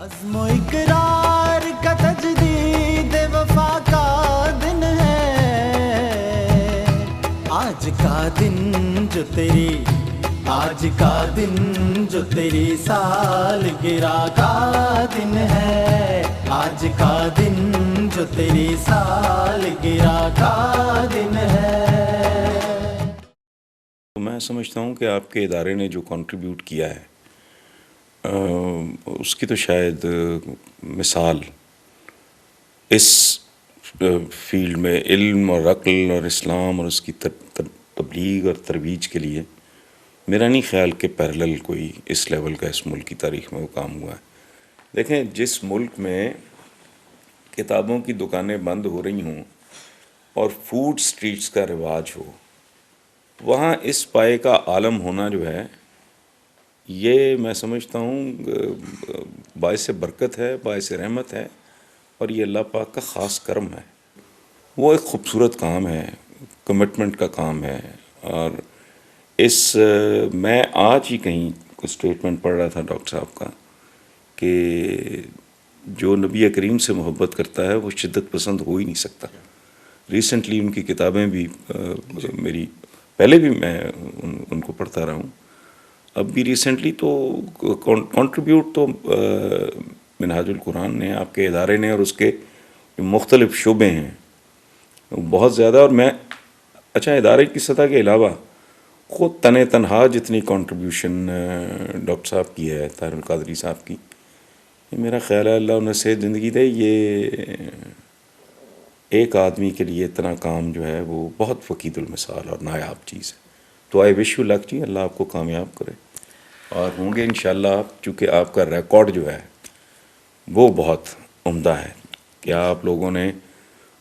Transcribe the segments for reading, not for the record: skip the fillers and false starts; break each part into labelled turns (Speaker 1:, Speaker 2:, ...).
Speaker 1: عزم و اقرار کا تجدید وفا کا دن ہے آج کا دن جو تیری آج کا دن جو تیری سالگرہ کا دن ہے آج کا دن جو تیری سالگرہ کا دن ہے۔
Speaker 2: میں سمجھتا ہوں کہ آپ کے ادارے نے جو کنٹریبیوٹ کیا ہے اس کی تو شاید مثال اس فیلڈ میں علم اور عقل اور اسلام اور اس کی تبلیغ اور ترویج کے لیے میرا نہیں خیال کہ پیرلل کوئی اس لیول کا اس ملک کی تاریخ میں وہ کام ہوا ہے۔ دیکھیں، جس ملک میں کتابوں کی دکانیں بند ہو رہی ہوں اور فوڈ سٹریٹس کا رواج ہو، وہاں اس پائے کا عالم ہونا جو ہے یہ میں سمجھتا ہوں باعث برکت ہے، باعث رحمت ہے، اور یہ اللہ پاک کا خاص کرم ہے۔ وہ ایک خوبصورت کام ہے، کمٹمنٹ کا کام ہے۔ اور میں آج ہی کہیں کوئی اسٹیٹمنٹ پڑھ رہا تھا ڈاکٹر صاحب کا کہ جو نبی کریم سے محبت کرتا ہے وہ شدت پسند ہو ہی نہیں سکتا۔ ریسنٹلی ان کی کتابیں بھی میری پہلے بھی میں ان کو پڑھتا رہا ہوں، اب بھی ریسنٹلی تو کنٹریبیوٹ تو منہاج القرآن نے، آپ کے ادارے نے، اور اس کے مختلف شعبے ہیں بہت زیادہ۔ اور میں ادارے کی سطح کے علاوہ خود تنہا جتنی کنٹریبیوشن ڈاکٹر صاحب کی ہے، طاہر القادری صاحب کی، یہ میرا خیال ہے اللہ انہیں صحت زندگی دے، یہ ایک آدمی کے لیے اتنا کام جو ہے وہ بہت فقید المثال اور نایاب چیز ہے۔ تو آئی وش یو لک جی، اللہ آپ کو کامیاب کرے، اور ہوں گے انشاءاللہ آپ، چونکہ آپ کا ریکارڈ جو ہے وہ بہت عمدہ ہے کہ آپ لوگوں نے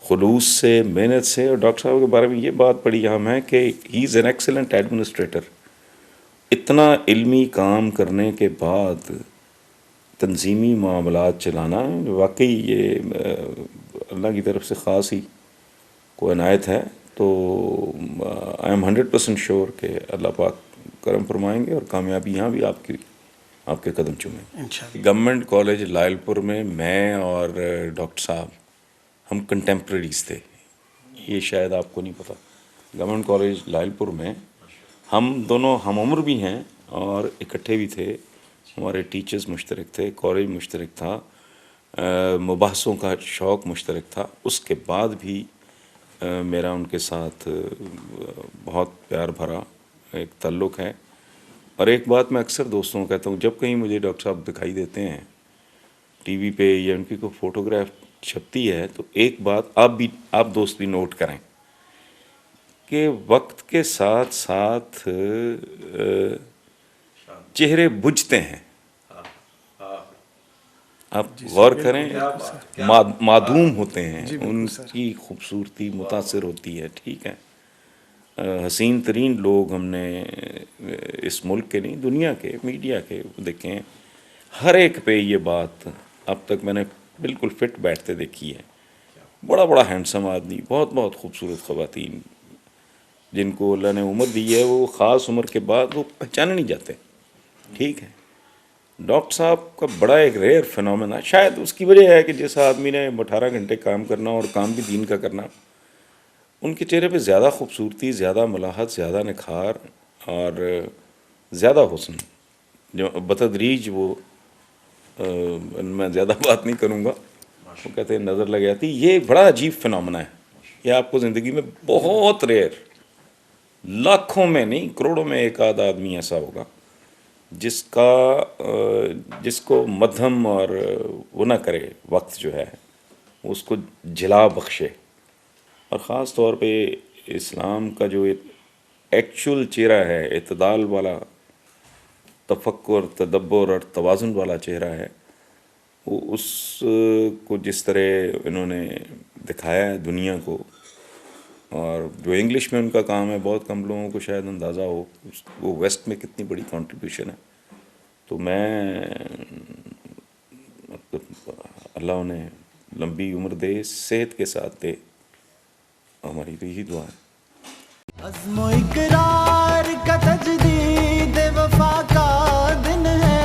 Speaker 2: خلوص سے، محنت سے، اور ڈاکٹر صاحب کے بارے میں یہ بات بڑی اہم ہے کہ ہی از این ایکسلنٹ ایڈمنسٹریٹر۔ اتنا علمی کام کرنے کے بعد تنظیمی معاملات چلانا واقعی یہ اللہ کی طرف سے خاص ہی کوئی عنایت ہے۔ تو آئی ایم 100% شیور کہ اللہ پاک کرم فرمائیں گے اور کامیابی یہاں بھی آپ کے قدم چومیں گے۔ گورنمنٹ کالج لائل پور میں اور ڈاکٹر صاحب ہم کنٹمپریریز تھے، یہ شاید آپ کو نہیں پتہ۔ گورنمنٹ کالج لائل پور میں ہم دونوں ہم عمر بھی ہیں اور اکٹھے بھی تھے، ہمارے ٹیچرز مشترک تھے، کالج مشترک تھا، مباحثوں کا شوق مشترک تھا۔ اس کے بعد بھی میرا ان کے ساتھ بہت پیار بھرا ایک تعلق ہے۔ اور ایک بات میں اکثر دوستوں کو کہتا ہوں، جب کہیں مجھے ڈاکٹر صاحب دکھائی دیتے ہیں ٹی وی پہ یا ان کی کوئی فوٹوگراف چھپتی ہے، تو ایک بات آپ دوست بھی نوٹ کریں کہ وقت کے ساتھ ساتھ چہرے بجھتے ہیں۔ آپ غور کریں، معدوم ہوتے ہیں، ان کی خوبصورتی متاثر ہوتی ہے، ٹھیک ہے۔ حسین ترین لوگ ہم نے اس ملک کے نہیں، دنیا کے، میڈیا کے دیکھیں، ہر ایک پہ یہ بات اب تک میں نے بالکل فٹ بیٹھتے دیکھی ہے۔ بڑا ہینڈسم آدمی، بہت خوبصورت خواتین جن کو اللہ نے عمر دی ہے، وہ خاص عمر کے بعد وہ پہچانے نہیں جاتے، ٹھیک ہے۔ ڈاکٹر صاحب کا بڑا ایک ریئر فنومینا، شاید اس کی وجہ ہے کہ جس آدمی نے 18 گھنٹے کام کرنا اور کام بھی دین کا کرنا، ان کے چہرے پہ زیادہ خوبصورتی، زیادہ ملاحت، زیادہ نکھار اور زیادہ حسن، جو بتدریج وہ میں زیادہ بات نہیں کروں گا، وہ کہتے ہیں نظر لگ جاتی۔ یہ بڑا عجیب فنومینا ہے، یہ آپ کو زندگی میں بہت ریئر، لاکھوں میں نہیں کروڑوں میں ایک آدھ آدمی ایسا ہوگا جس کو مدھم اور وہ نہ کرے، وقت جو ہے اس کو جلا بخشے۔ اور خاص طور پہ اسلام کا جو ایکچول چہرہ ہے، اعتدال والا، تفکر، تدبر اور توازن والا چہرہ ہے، وہ اس کو جس طرح انہوں نے دکھایا ہے دنیا کو، اور جو انگلش میں ان کا کام ہے بہت کم لوگوں کو شاید اندازہ ہو وہ ویسٹ میں کتنی بڑی کنٹریبیوشن ہے۔ تو میں اللہ انہیں لمبی عمر دے، صحت کے ساتھ دے، ہماری تو یہی دعا ہے۔
Speaker 1: عزم و اقرار کا تجدید وفا کا دن ہے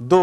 Speaker 3: 2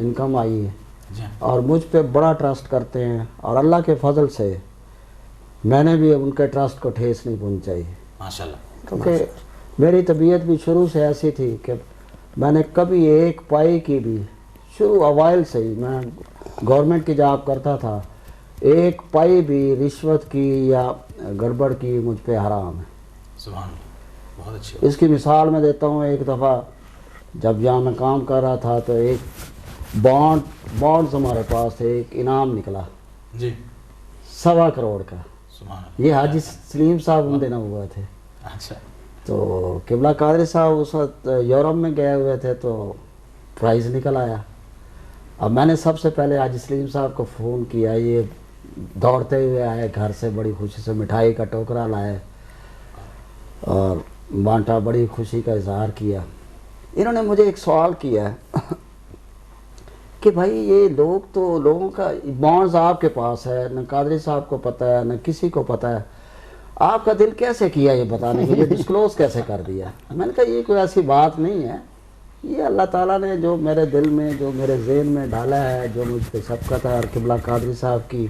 Speaker 4: انکم آئی ہے
Speaker 3: جی
Speaker 4: اور مجھ پہ بڑا ٹرسٹ کرتے ہیں، اور اللہ کے فضل سے میں نے بھی ان کے ٹرسٹ کو ٹھیس نہیں پہنچائی،
Speaker 3: ماشاء اللہ.
Speaker 4: کیونکہ میری طبیعت بھی شروع سے ایسی تھی کہ میں نے کبھی ایک پائی کی بھی، شروع اوائل سے ہی میں گورنمنٹ کی جاب کرتا تھا، ایک پائی بھی رشوت کی یا گڑبڑ کی مجھ پہ حرام ہے.
Speaker 3: سبحان اللہ، بہت اچھی
Speaker 4: اس کی مثال میں دیتا ہوں. ایک دفعہ جب یہاں میں کام کر رہا تھا تو ایک بانڈز ہمارے پاس ایک انعام نکلا
Speaker 3: جی
Speaker 4: 1.25 کروڑ کا.
Speaker 3: سبحان اللہ.
Speaker 4: یہ حاجی سلیم صاحب ان دنوں ہوا تھے.
Speaker 3: اچھا
Speaker 4: تو قبلہ قادری صاحب اس وقت یورپ میں گئے ہوئے تھے تو پرائز نکل آیا. اب میں نے سب سے پہلے حاجی سلیم صاحب کو فون کیا، یہ دوڑتے ہوئے آئے گھر سے، بڑی خوشی سے مٹھائی کا ٹوکرا لائے اور بانٹا، بڑی خوشی کا اظہار کیا. انہوں نے مجھے ایک سوال کیا کہ بھائی یہ لوگ تو لوگوں کا بانڈز آپ کے پاس ہے، نہ قادری صاحب کو پتہ ہے نہ کسی کو پتہ ہے، آپ کا دل کیسے کیا یہ بتانے کے، یہ ڈسکلوز کیسے کر دیا؟ میں نے کہا یہ کوئی ایسی بات نہیں ہے، یہ اللہ تعالیٰ نے جو میرے دل میں، جو میرے ذہن میں ڈالا ہے، جو مجھ پہ شفقت ہے، اور قبلہ قادری صاحب کی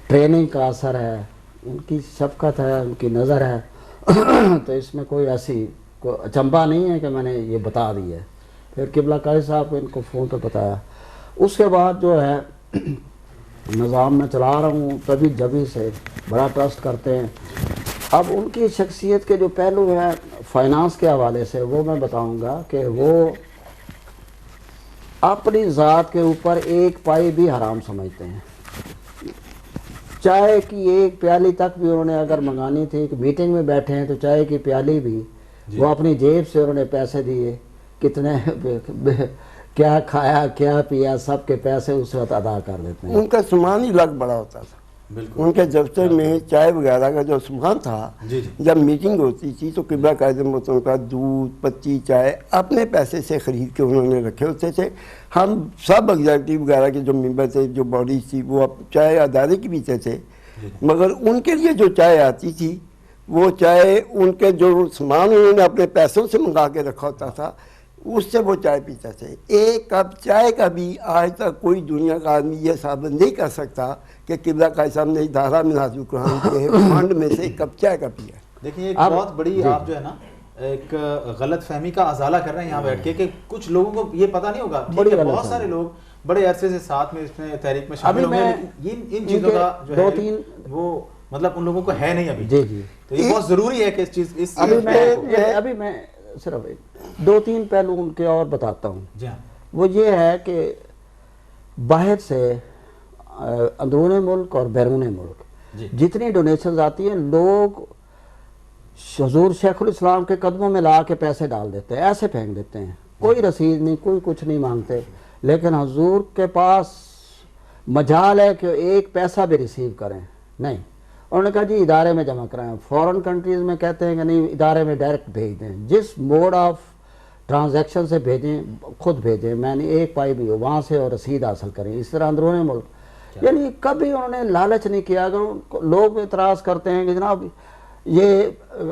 Speaker 4: ٹریننگ کا اثر ہے، ان کی شفقت ہے، ان کی نظر ہے، تو اس میں کوئی ایسی اچنبھا نہیں ہے کہ میں نے یہ بتا دی ہے. پھر قبلہ قادری صاحب کو ان کو فون پہ بتایا. اس کے بعد جو ہے نظام میں چلا رہا ہوں، تبھی جبھی سے بڑا ٹرسٹ کرتے ہیں. اب ان کی شخصیت کے جو پہلو ہیں فائنانس کے حوالے سے وہ میں بتاؤں گا کہ وہ اپنی ذات کے اوپر ایک پائی بھی حرام سمجھتے ہیں. چائے کی ایک پیالی تک بھی انہوں نے اگر منگانی تھی، کہ میٹنگ میں بیٹھے ہیں تو چائے کی پیالی بھی وہ اپنی جیب سے انہوں نے پیسے دیے، کتنے کیا کھایا کیا پیا سب کے پیسے اس وقت ادا کر دیتے ہیں.
Speaker 5: ان کا سامان ہی لگ بڑا ہوتا تھا. ان کے دفتر میں چائے وغیرہ کا جو سامان تھا، جب میٹنگ ہوتی تھی تو قبلہ قادری محترم کا دودھ، پتی، چائے اپنے پیسے سے خرید کے انہوں نے رکھے ہوتے تھے. ہم سب ایگزیکٹو وغیرہ کے جو ممبر تھے، جو باڈیز تھی، وہ چائے ادارے کی پیتے تھے، مگر ان کے لیے جو چائے آتی تھی وہ چائے ان کے جو سامان انہوں نے اپنے پیسوں سے منگا کے رکھا ہوتا تھا اس سے وہ چائے پیتے تھے. ایک کپ چائے کا بھی آج تک کوئی دنیا کا آدمی یہ ثابت نہیں کر سکتا کہ قبلہ قادری صاحب نے ادارہ میں نازل قرآن کے فنڈ میں سے ایک کپ چائے کا پیا.
Speaker 3: دیکھیں ایک بہت بڑی آپ جو ہے نا ایک غلط فہمی کا ازالہ کر رہے ہیں یہاں بیٹھ کے، کہ کچھ لوگوں کو یہ پتہ نہیں ہوگا. بہت سارے لوگ بڑے عرصے سے ساتھ میں اس میں تحریک میں شامل ہوئے ہیں، ان چیزوں کا جو ہے وہ مطلب ان لوگوں کو ہے نہیں ابھی.
Speaker 4: جی جی
Speaker 3: تو یہ بہت ضروری ہے کہ اس چیز اس
Speaker 4: ابھی میں صرف 2-3 پہلو ان کے اور بتاتا ہوں.
Speaker 3: جی ہاں.
Speaker 4: وہ یہ ہے کہ باہر سے اندرون ملک اور بیرون ملک جتنی ڈونیشنز آتی ہیں لوگ حضور شیخ الاسلام کے قدموں میں لا کے پیسے ڈال دیتے ہیں، ایسے پھینک دیتے ہیں، کوئی رسید نہیں، کوئی کچھ نہیں مانگتے. لیکن حضور کے پاس مجال ہے کہ ایک پیسہ بھی ریسیو کریں نہیں. انہوں نے کہا جی ادارے میں جمع کرائیں. فورن کنٹریز میں کہتے ہیں کہ نہیں ادارے میں ڈائریکٹ بھیج دیں، جس موڈ آف ٹرانزیکشن سے بھیجیں خود بھیجیں، میں نے ایک پائی بھی ہو وہاں سے اور رسید حاصل کریں. اس طرح اندرون ملک یعنی کبھی انہوں نے لالچ نہیں کیا. اگر لوگ اعتراض کرتے ہیں کہ جناب یہ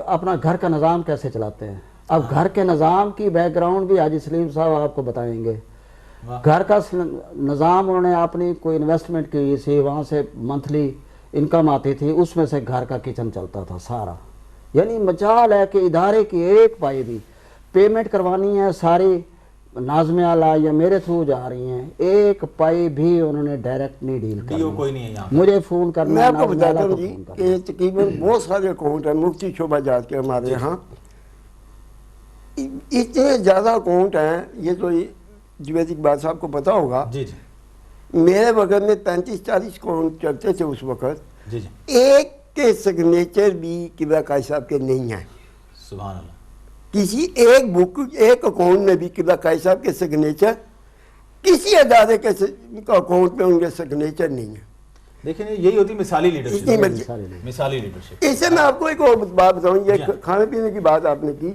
Speaker 4: اپنا گھر کا نظام کیسے چلاتے ہیں، اب گھر کے نظام کی بیک گراؤنڈ بھی حاجی سلیم صاحب آپ کو بتائیں گے. گھر کا نظام انہوں نے اپنی کوئی انویسٹمنٹ کی سی، وہاں سے منتھلی انکم آتی تھی، اس میں سے گھر کا کچن چلتا تھا سارا. یعنی مجال ہے کہ ادارے کی ایک پائی بھی پیمنٹ کروانی ہے، ساری ناظم اعلیٰ یا میرے تھرو جا رہی ہیں، ایک پائی بھی انہوں نے ڈائریکٹ نہیں ڈیل کرنی.
Speaker 3: کوئی نہیں ہے یہاں
Speaker 4: مجھے فون کرنا.
Speaker 5: میں آپ کو بتاتا ہوں جی کہ تقریباً بہت سارے اکاؤنٹ ہیں مفتی شعبہ جات کے ہمارے یہاں، اتنے زیادہ اکاؤنٹ ہیں. یہ تو جوید اقبال صاحب کو پتا ہوگا.
Speaker 3: جی جی
Speaker 5: میرے وقت میں 35-40 اکاؤنٹ چلتے تھے اس وقت.
Speaker 3: جی جی
Speaker 5: ایک کے سگنیچر بھی قبلہ قادری صاحب کے نہیں ہیں.
Speaker 3: سبحان اللہ.
Speaker 5: کسی ایک بک ایک اکاؤنٹ میں بھی قبلہ قادری صاحب کے سگنیچر، کسی ادارے کے اکاؤنٹ میں ان کے سگنیچر نہیں ہیں.
Speaker 3: دیکھیں یہی ہوتی مثالی لیڈرشپ. مثالی لیڈرشپ.
Speaker 5: اس سے میں آپ کو ایک اور بات بتاؤں. یہ کھانے پینے کی بات آپ نے کی.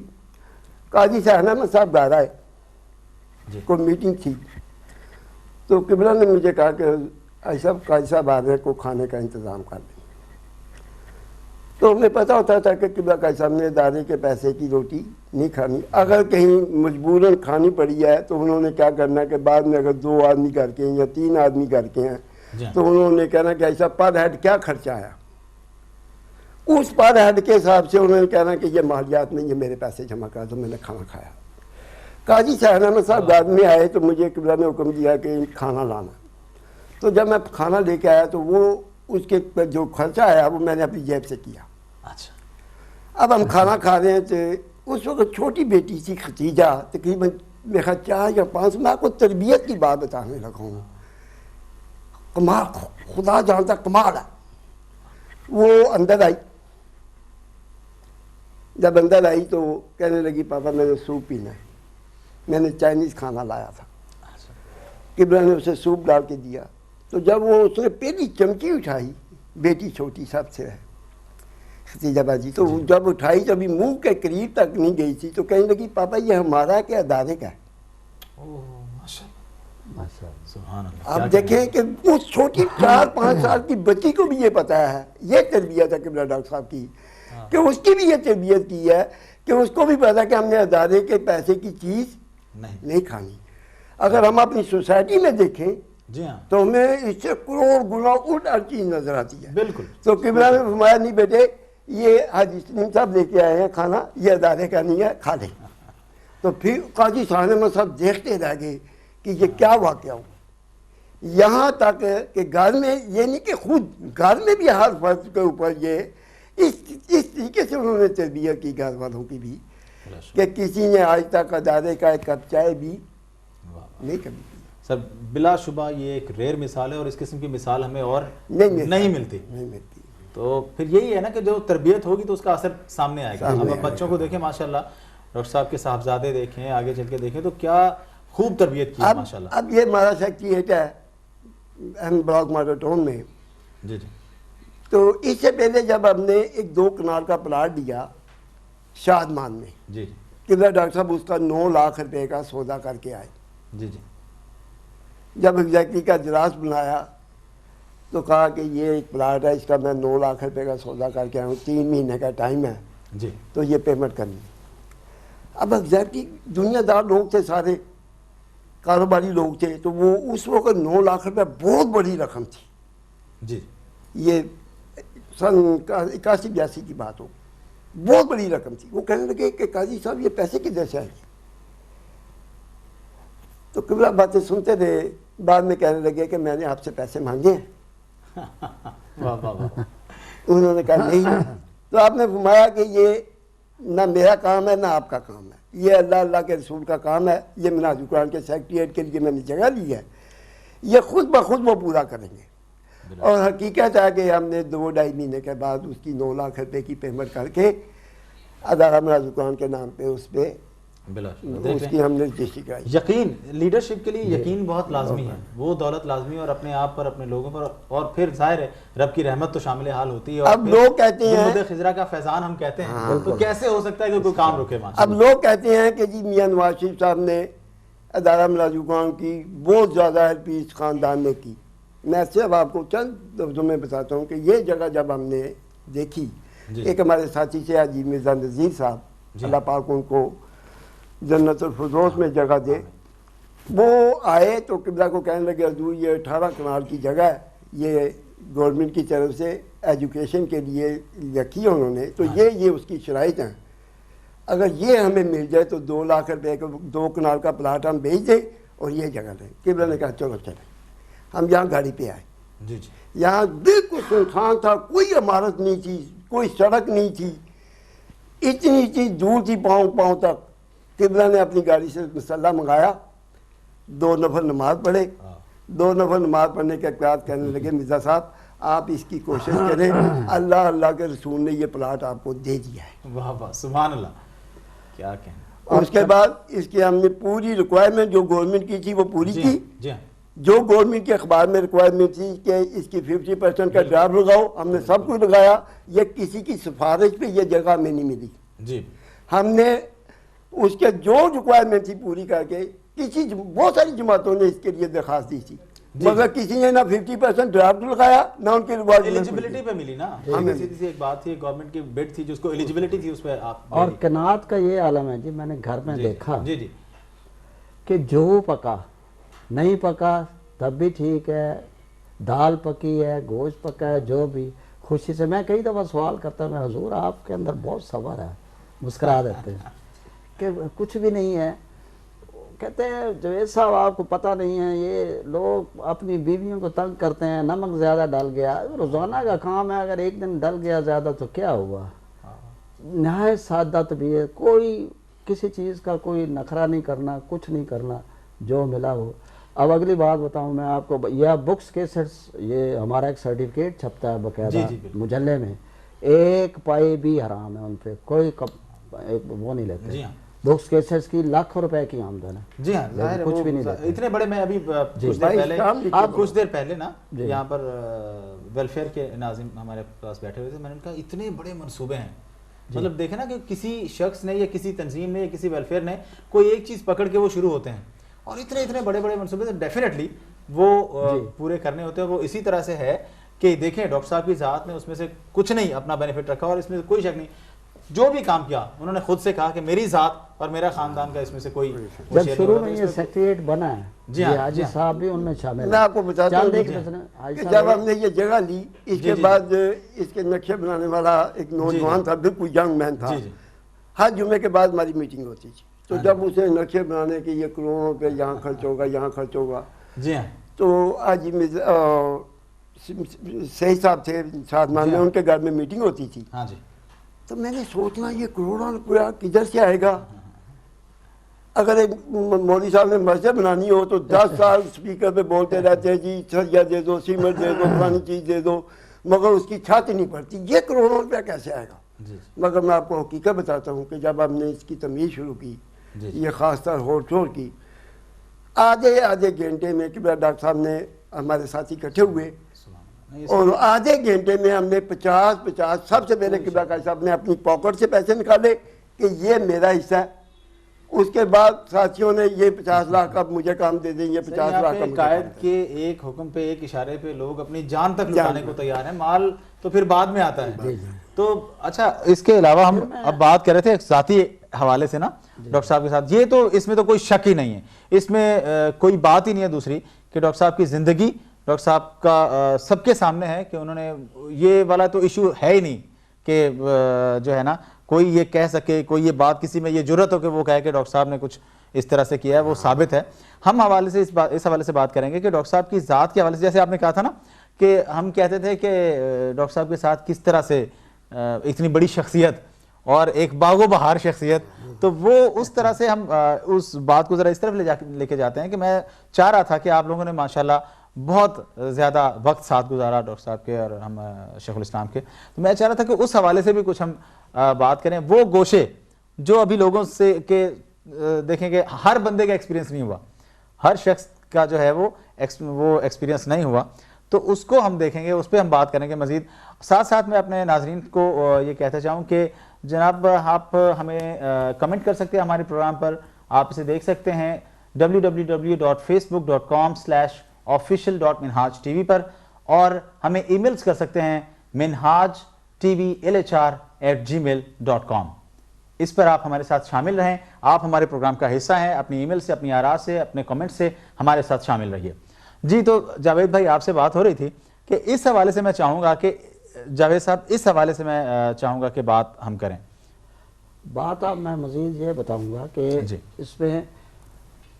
Speaker 5: قاضی صاحب احمد صاحب گا رہا ہے، کوئی میٹنگ تھی تو قبلہ نے مجھے کہا کہ ایسا قاضی صاحب آ رہے ہیں، کو کھانے کا انتظام کر دیں. تو ہمیں پتہ ہوتا تھا کہ قبلہ کے سامنے ادارے کے پیسے کی روٹی نہیں کھانی. اگر کہیں مجبوراً کھانی پڑی ہے تو انہوں نے کیا کرنا ہے کہ بعد میں اگر 2 آدمی کر کے ہیں یا 3 آدمی کر کے ہیں تو انہوں نے کہنا کہ ایسا پر ہیڈ کیا خرچہ آیا, اس پر ہیڈ کے حساب سے انہوں نے کہنا کہ یہ مالیات میں یہ میرے پیسے جمع کر دو, میں نے کھانا کھایا. قاضی شاہین احمد صاحب بعد میں آئے تو مجھے قبلہ نے حکم دیا کہ کھانا لانا. تو جب میں کھانا لے کے آیا تو وہ اس کے جو خرچہ آیا وہ میں نے اپنی جیب سے کیا.
Speaker 3: اچھا.
Speaker 5: اب ہم کھانا کھا رہے ہیں تو اس وقت چھوٹی بیٹی تھی ختیجہ, تقریباً میرا 4 یا 5, میں آپ کو تربیت کی بات بتانے لگا ہوں. کمال, خدا جانتا کمال ہے. وہ اندر آئی, جب اندر آئی تو کہنے لگی پاپا میں نے سوپ پینا ہے. میں نے چائنیز کھانا لایا تھا. قبلہ نے اسے سوپ ڈال کے دیا. تو جب وہ اس نے پہلی چمچی اٹھائی, بیٹی چھوٹی سب سے ہے ختیجہ باجی, تو جب اٹھائی جب منہ کے قریب تک نہیں گئی تھی تو کہنے لگی پاپا یہ ہمارا کیا ادارے کا ہے. آپ دیکھیں کہ اس چھوٹی 4-5 سال کی بچی کو بھی یہ پتا ہے, یہ تربیت ہے قبلہ ڈاکٹر صاحب کی, کہ اس کی بھی یہ تربیت کی ہے کہ اس کو بھی پتا کہ ہم نے ادارے کے پیسے کی چیز نہیں کھانی. اگر ہم اپنی سوسائٹی میں دیکھیں تو ہمیں اس سے کروڑ گنا الٹ ہر چیز نظر آتی ہے.
Speaker 3: بالکل.
Speaker 5: تو قبلہ نے فرمایا نہیں بیٹے یہ حاجی سلیم صاحب لے کے آئے ہیں کھانا, یہ ادارے کا نہیں ہے, کھا لیں. تو پھر قاضی شاہین احمد صاحب دیکھتے رہ گئے کہ یہ کیا واقعہ ہو. یہاں تک کہ گھر میں یہ نہیں کہ خود گھر میں بھی ہر فرد کے اوپر یہ اس طریقے سے انہوں نے تربیت کی گھر والوں کی بھی, کہ کسی نے آج تک ادارے کا ایک کپ چائے بھی نہیں کبھی.
Speaker 3: سر بلا شبہ یہ ایک ریئر مثال ہے اور اس قسم کی مثال ہمیں اور نہیں ملتی. تو پھر یہی ہے نا کہ جو تربیت ہوگی تو اس کا اثر سامنے آئے گا. اب بچوں کو دیکھیں ماشاءاللہ, ڈاکٹر صاحب کے صاحبزادے دیکھیں, آگے چل کے دیکھیں تو کیا خوب تربیت کی ہے ماشاءاللہ.
Speaker 5: اب یہ ہمارا سیکٹریٹ ہے ایم بلاک ماڈل ٹاؤن میں.
Speaker 3: جی جی.
Speaker 5: تو اس سے پہلے جب ہم نے ایک 2 کنال کا پلاٹ دیا شادمان میں,
Speaker 3: جی جی,
Speaker 5: قبلہ ڈاکٹر صاحب اس کا 9 لاکھ روپے کا سودا کر کے آئے.
Speaker 3: جی جی.
Speaker 5: جب ایگزیکٹلی کا اجلاس بنایا تو کہا کہ یہ ایک پلاٹ ہے, اس کا میں 9 لاکھ روپے کا سودا کر کے آیا ہوں, 3 مہینے کا ٹائم ہے
Speaker 3: جی,
Speaker 5: تو یہ پیمنٹ کرنی. اب ایگزیکٹلی دنیا دار لوگ تھے, سارے کاروباری لوگ تھے, تو وہ اس وقت 9 لاکھ روپے بہت بڑی رقم تھی.
Speaker 3: جی,
Speaker 5: یہ سن 81-82 کی بات ہو, بہت بڑی رقم تھی. وہ کہنے لگے کہ قاضی صاحب یہ پیسے کدھر سے آئے. تو قبلہ باتیں سنتے رہے, بعد میں کہنے لگے کہ میں نے آپ سے پیسے مانگے ہیں. انہوں نے کہا نہیں. تو آپ نے فرمایا کہ یہ نہ میرا کام ہے نہ آپ کا کام ہے, یہ اللہ کے رسول کا کام ہے. یہ مناظر قرآن کے سیکریٹریٹ کے لیے میں نے جگہ لی ہے, یہ خود بخود وہ پورا کریں گے. اور حقیقت ہے کہ ہم نے 2-2.5 مہینے کے بعد اس کی 9 لاکھ روپے کی پیمنٹ کر کے ادارہ مناظر قرآن کے نام پہ اس پہ اس کی ہم نے رجسٹری کرائی.
Speaker 3: یقین لیڈرشپ کے لیے یقین بہت لازمی ہے, وہ دولت لازمی ہے, اور اپنے آپ پر, اپنے لوگوں پر, اور پھر ظاہر ہے رب کی رحمت تو شامل حال ہوتی ہے.
Speaker 5: اب لوگ کہتے ہیں
Speaker 3: خضرا کا فیضان ہم کہتے ہیں, تو کیسے ہو سکتا ہے کہ کوئی کام رکے.
Speaker 5: اب لوگ کہتے ہیں کہ جی میاں نواز شریف صاحب نے ادارہ مناظر قرآن کی بہت زیادہ ہیلپ اس خاندان نے کی. میں صرف آپ کو چند لفظوں میں بتاتا ہوں کہ یہ جگہ جب ہم نے دیکھی, ایک ہمارے ساتھی سے حاجی مرزا نذیر صاحب, اللہ پاک ان کو جنت الفردوس میں جگہ دے, وہ آئے تو قبلہ کو کہنے لگے حضور یہ 18 کنال کی جگہ ہے, یہ گورنمنٹ کی طرف سے ایجوکیشن کے لیے رکھی انہوں نے, تو یہ اس کی شرائط ہیں, اگر یہ ہمیں مل جائے تو 2 لاکھ روپے کا 2 کنال کا پلاٹ ہم بیچ دیں اور یہ جگہ لیں. قبلہ نے کہا چلو چلیں. ہم یہاں گاڑی پہ آئے.
Speaker 3: جی جی.
Speaker 5: یہاں بالکل سنسان تھا, کوئی عمارت نہیں تھی, کوئی سڑک نہیں تھی, اتنی چیز دور تھی پاؤں تک. قبلہ نے اپنی گاڑی سے مسلح منگایا, 2 نفر نماز پڑھے. 2 نفر نماز پڑھنے کے بعد کہنے لگے مرزا صاحب آپ اس کی کوشش کریں, اللہ کے رسول نے یہ پلاٹ آپ کو دے دیا ہے.
Speaker 3: واہ واہ سبحان اللہ, کیا کہیں.
Speaker 5: اور اس کے بعد اس کی ہم نے پوری ریکوائرمنٹ جو گورنمنٹ کی تھی وہ پوری کی.
Speaker 3: جی ہاں.
Speaker 5: جو گورنمنٹ کے اخبار میں ریکوائرمنٹ تھی کہ اس کی 50% کا ڈرافٹ لگاؤ, ہم نے سب کچھ لگایا. یہ کسی کی سفارش پہ یہ جگہ ہمیں نہیں ملی.
Speaker 3: جی.
Speaker 5: ہم نے اس کے جو ریکوائرمنٹ تھی پوری کر کے, بہت ساری جماعتوں نے اس کے لیے درخواست دی تھی, مگر کسی نے نہ 50% ڈرافٹ لگایا نہ ان کی ریوارڈ
Speaker 3: ایلیجیبلٹی پہ ملی نا. سیدھی سی ایک بات تھی, گورنمنٹ کی بڈ تھی جس کو ایلیجیبلٹی تھی, اس پہ آپ.
Speaker 4: اور کنات کا یہ عالم ہے جی, میں نے گھر میں دیکھا
Speaker 3: جی جی
Speaker 4: کہ جو پکا نہیں پکا تب بھی ٹھیک ہے, دال پکی ہے, گوشت پکا ہے, جو بھی خوشی سے. میں کئی دفعہ سوال کرتا ہوں, حضور آپ کے اندر بہت صبر ہے, مسکرا دیتے ہیں کہ کچھ بھی نہیں ہے. کہتے ہیں جوید صاحب آپ کو پتہ نہیں ہے, یہ لوگ اپنی بیویوں کو تنگ کرتے ہیں, نمک زیادہ ڈل گیا, روزانہ کا کام ہے, اگر ایک دن ڈل گیا زیادہ تو کیا ہوا. نہایت سادہ طبیعت, کوئی کسی چیز کا کوئی نخرہ نہیں کرنا, کچھ نہیں کرنا, جو ملا وہ. اب اگلی بات بتاؤں میں آپ کو, یہ بکس کے سیٹس, یہ ہمارا ایک سرٹیفکیٹ چھپتا ہے باقاعدہ مجلے میں, 1 پائی بھی حرام ہے ان پہ, کوئی وہ نہیں لیتے. بکس کے سیٹس کی لاکھوں روپے کی آمدن ہے.
Speaker 3: جی ہاں,
Speaker 4: کچھ بھی نہیں لیتے
Speaker 3: اتنے بڑے. میں ابھی کچھ دیر پہلے نا یہاں پر ویلفیئر کے ناظم ہمارے پاس بیٹھے ہوئے تھے, میں نے کہا اتنے بڑے منصوبے ہیں, مطلب دیکھیں نا کہ کسی شخص نے یا کسی تنظیم نے یا کسی ویلفیئر نے کوئی ایک چیز پکڑ کے وہ شروع ہوتے ہیں, اور اتنے بڑے بڑے منصوبے سے ڈیفینیٹلی وہ پورے کرنے ہوتے ہیں. وہ اسی طرح سے ہے کہ دیکھیں ڈاکٹر صاحب کی ذات نے اس میں سے کچھ نہیں اپنا بینیفٹ رکھا, اور اس میں سے کوئی شک نہیں, جو بھی کام کیا انہوں نے خود سے کہا کہ میری ذات اور میرا خاندان کا اس میں سے کوئی.
Speaker 4: جب شروع میں یہ سیکریٹریٹ بنا ہے, جی حاجی صاحب بھی ان میں شامل ہیں.
Speaker 5: میں آپ کو بتاتا ہوں کہ جب ہم نے یہ جگہ لی, اس کے بعد اس کے نقشے بنانے والا ایک نوجوان تھا, بالکل ینگ مین تھا, ہر جمعے کے بعد ہماری میٹنگ ہوتی تھی. تو جب اسے نقشے بنانے کے یہ کروڑوں روپے یہاں خرچ ہوگا, یہاں خرچ ہوگا, تو آج صحیح صاحب تھے سادمان میں, ان کے گھر میں میٹنگ ہوتی تھی. تو میں نے سوچنا یہ کروڑوں روپیہ کدھر سے آئے گا. اگر ایک مولوی صاحب نے مسجد بنانی ہو تو 10 سال سپیکر پہ بولتے رہتے ہیں جی سریا دے دو, سیمنٹ دے دو, پرانی چیز دے دو, مگر اس کی چھت نہیں پڑتی. یہ کروڑوں روپیہ کیسے آئے گا. مگر میں آپ کو حقیقت بتاتا ہوں کہ جب ہم نے اس کی تمیز شروع کی, یہ خاص طور ہول شور کی, آدھے گھنٹے میں کہ ڈاکٹر صاحب نے ہمارے ساتھی اکٹھے ہوئے, اور آدھے گھنٹے میں ہم نے 50 سب سے پہلے قبلہ قاری صاحب نے اپنی پاکٹ سے پیسے نکالے کہ یہ میرا حصہ ہے. اس کے بعد ساتھیوں نے یہ 50 لاکھ اب مجھے کام دے دیں, یہ 50 لاکھ کا
Speaker 3: قائد کے ایک حکم پہ, ایک اشارے پہ لوگ اپنی جان تک لٹانے کو تیار ہیں, مال تو پھر بعد میں آتا ہے. تو اچھا, اس کے علاوہ ہم اب بات کر رہے تھے ذاتی حوالے سے نا ڈاکٹر صاحب کے ساتھ, یہ تو اس میں تو کوئی شک ہی نہیں ہے, اس میں کوئی بات ہی نہیں ہے دوسری کہ ڈاکٹر صاحب کی زندگی ڈاکٹر صاحب کا سب کے سامنے ہے, کہ انہوں نے یہ والا تو ایشو ہے ہی نہیں کہ جو ہے نا کوئی یہ کہہ سکے, کوئی یہ بات کسی میں یہ جرت ہو کہ وہ کہے کہ ڈاکٹر صاحب نے کچھ اس طرح سے کیا ہے, وہ ثابت ہے. ہم حوالے سے اس حوالے سے بات کریں گے کہ ڈاکٹر صاحب کی ذات کے حوالے سے, جیسے آپ نے کہا تھا نا کہ ہم کہتے تھے کہ ڈاکٹر صاحب کے ساتھ کس طرح سے اتنی بڑی شخصیت اور ایک باغ و بہار شخصیت, تو وہ اس طرح سے ہم اس بات کو ذرا اس طرف لے کے جاتے ہیں کہ میں چاہ رہا تھا کہ آپ لوگوں نے ماشاءاللہ بہت زیادہ وقت ساتھ گزارا ڈاکٹر صاحب کے اور ہم شیخ الاسلام کے, تو میں چاہ رہا تھا کہ اس حوالے سے بھی کچھ ہم بات کریں. وہ گوشے جو ابھی لوگوں سے کہ دیکھیں کہ ہر بندے کا ایکسپیرینس نہیں ہوا, ہر شخص کا جو ہے وہ ایکسپیرینس نہیں ہوا, تو اس کو ہم دیکھیں گے, اس پہ ہم بات کریں گے مزید. ساتھ ساتھ میں اپنے ناظرین کو یہ کہتا چاہوں کہ جناب آپ ہمیں کمنٹ کر سکتے ہیں ہمارے پروگرام پر, آپ اسے دیکھ سکتے ہیں www.facebook.com/official.minhaj.tv پر, اور ہمیں ای میلز کر سکتے ہیں minhajtvlhr@gmail.com. اس پر آپ ہمارے ساتھ شامل رہیں, آپ ہمارے پروگرام کا حصہ ہیں, اپنی ای میل سے, اپنی آراء سے, اپنے کمنٹ سے ہمارے ساتھ شامل رہیے. جی تو جاوید بھائی آپ سے بات ہو رہی تھی کہ اس حوالے سے میں چاہوں گا کہ جاوید صاحب اس حوالے سے میں چاہوں گا کہ بات ہم کریں.
Speaker 4: بات اب میں مزید یہ بتاؤں گا کہ اس میں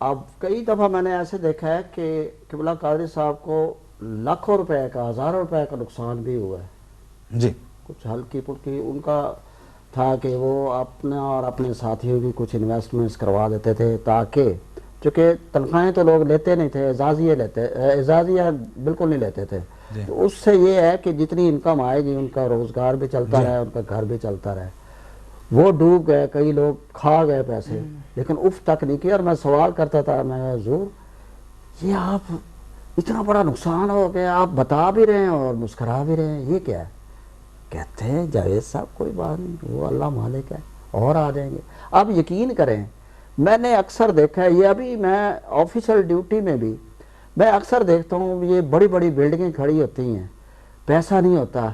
Speaker 4: اب کئی دفعہ میں نے ایسے دیکھا ہے کہ قبلہ قادری صاحب کو لاکھوں روپے کا, ہزاروں روپے کا نقصان بھی ہوا ہے.
Speaker 3: جی
Speaker 4: کچھ ہلکی پھلکی ان کا تھا کہ وہ اپنا اور اپنے ساتھیوں کی کچھ انویسٹمنٹس کروا دیتے تھے, تاکہ چونکہ تنخواہیں تو لوگ لیتے نہیں تھے, اعزازیہ بالکل نہیں لیتے تھے. تو اس سے یہ ہے کہ جتنی انکم آئے گی ان کا روزگار بھی چلتا رہے, ان کا گھر بھی چلتا رہے. وہ ڈوب گئے, کئی لوگ کھا گئے پیسے, لیکن اف تک نہیں کیا. اور میں سوال کرتا تھا, میں حضور یہ آپ اتنا بڑا نقصان ہو گیا, آپ بتا بھی رہے ہیں اور مسکرا بھی رہے ہیں, یہ کیا ہے؟ کہتے ہیں جاوید صاحب کوئی بات نہیں, وہ اللہ مالک ہے, اور آ جائیں گے. آپ یقین کریں, میں نے اکثر دیکھا ہے, یہ ابھی میں آفیشل ڈیوٹی میں بھی میں اکثر دیکھتا ہوں یہ بڑی بڑی بلڈنگیں کھڑی ہوتی ہیں, پیسہ نہیں ہوتا,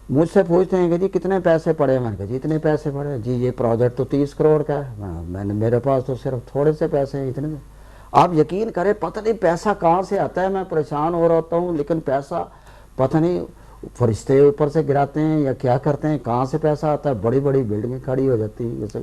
Speaker 4: مجھ سے پوچھتے ہیں کہ جی کتنے پیسے پڑے, میں نے کہا جی اتنے پیسے پڑے, جی یہ پروجیکٹ تو 30 کروڑ کا ہے, میں نے میرے پاس تو صرف تھوڑے سے پیسے ہیں اتنے. آپ یقین کریں پتہ نہیں پیسہ کہاں سے آتا ہے, میں پریشان ہو رہا ہوتا ہوں, لیکن پیسہ پتہ نہیں فرشتے اوپر سے گراتے ہیں یا کیا کرتے ہیں, کہاں سے پیسہ آتا ہے. بڑی بڑی بلڈنگیں کھڑی ہو جاتی ہیں, جیسے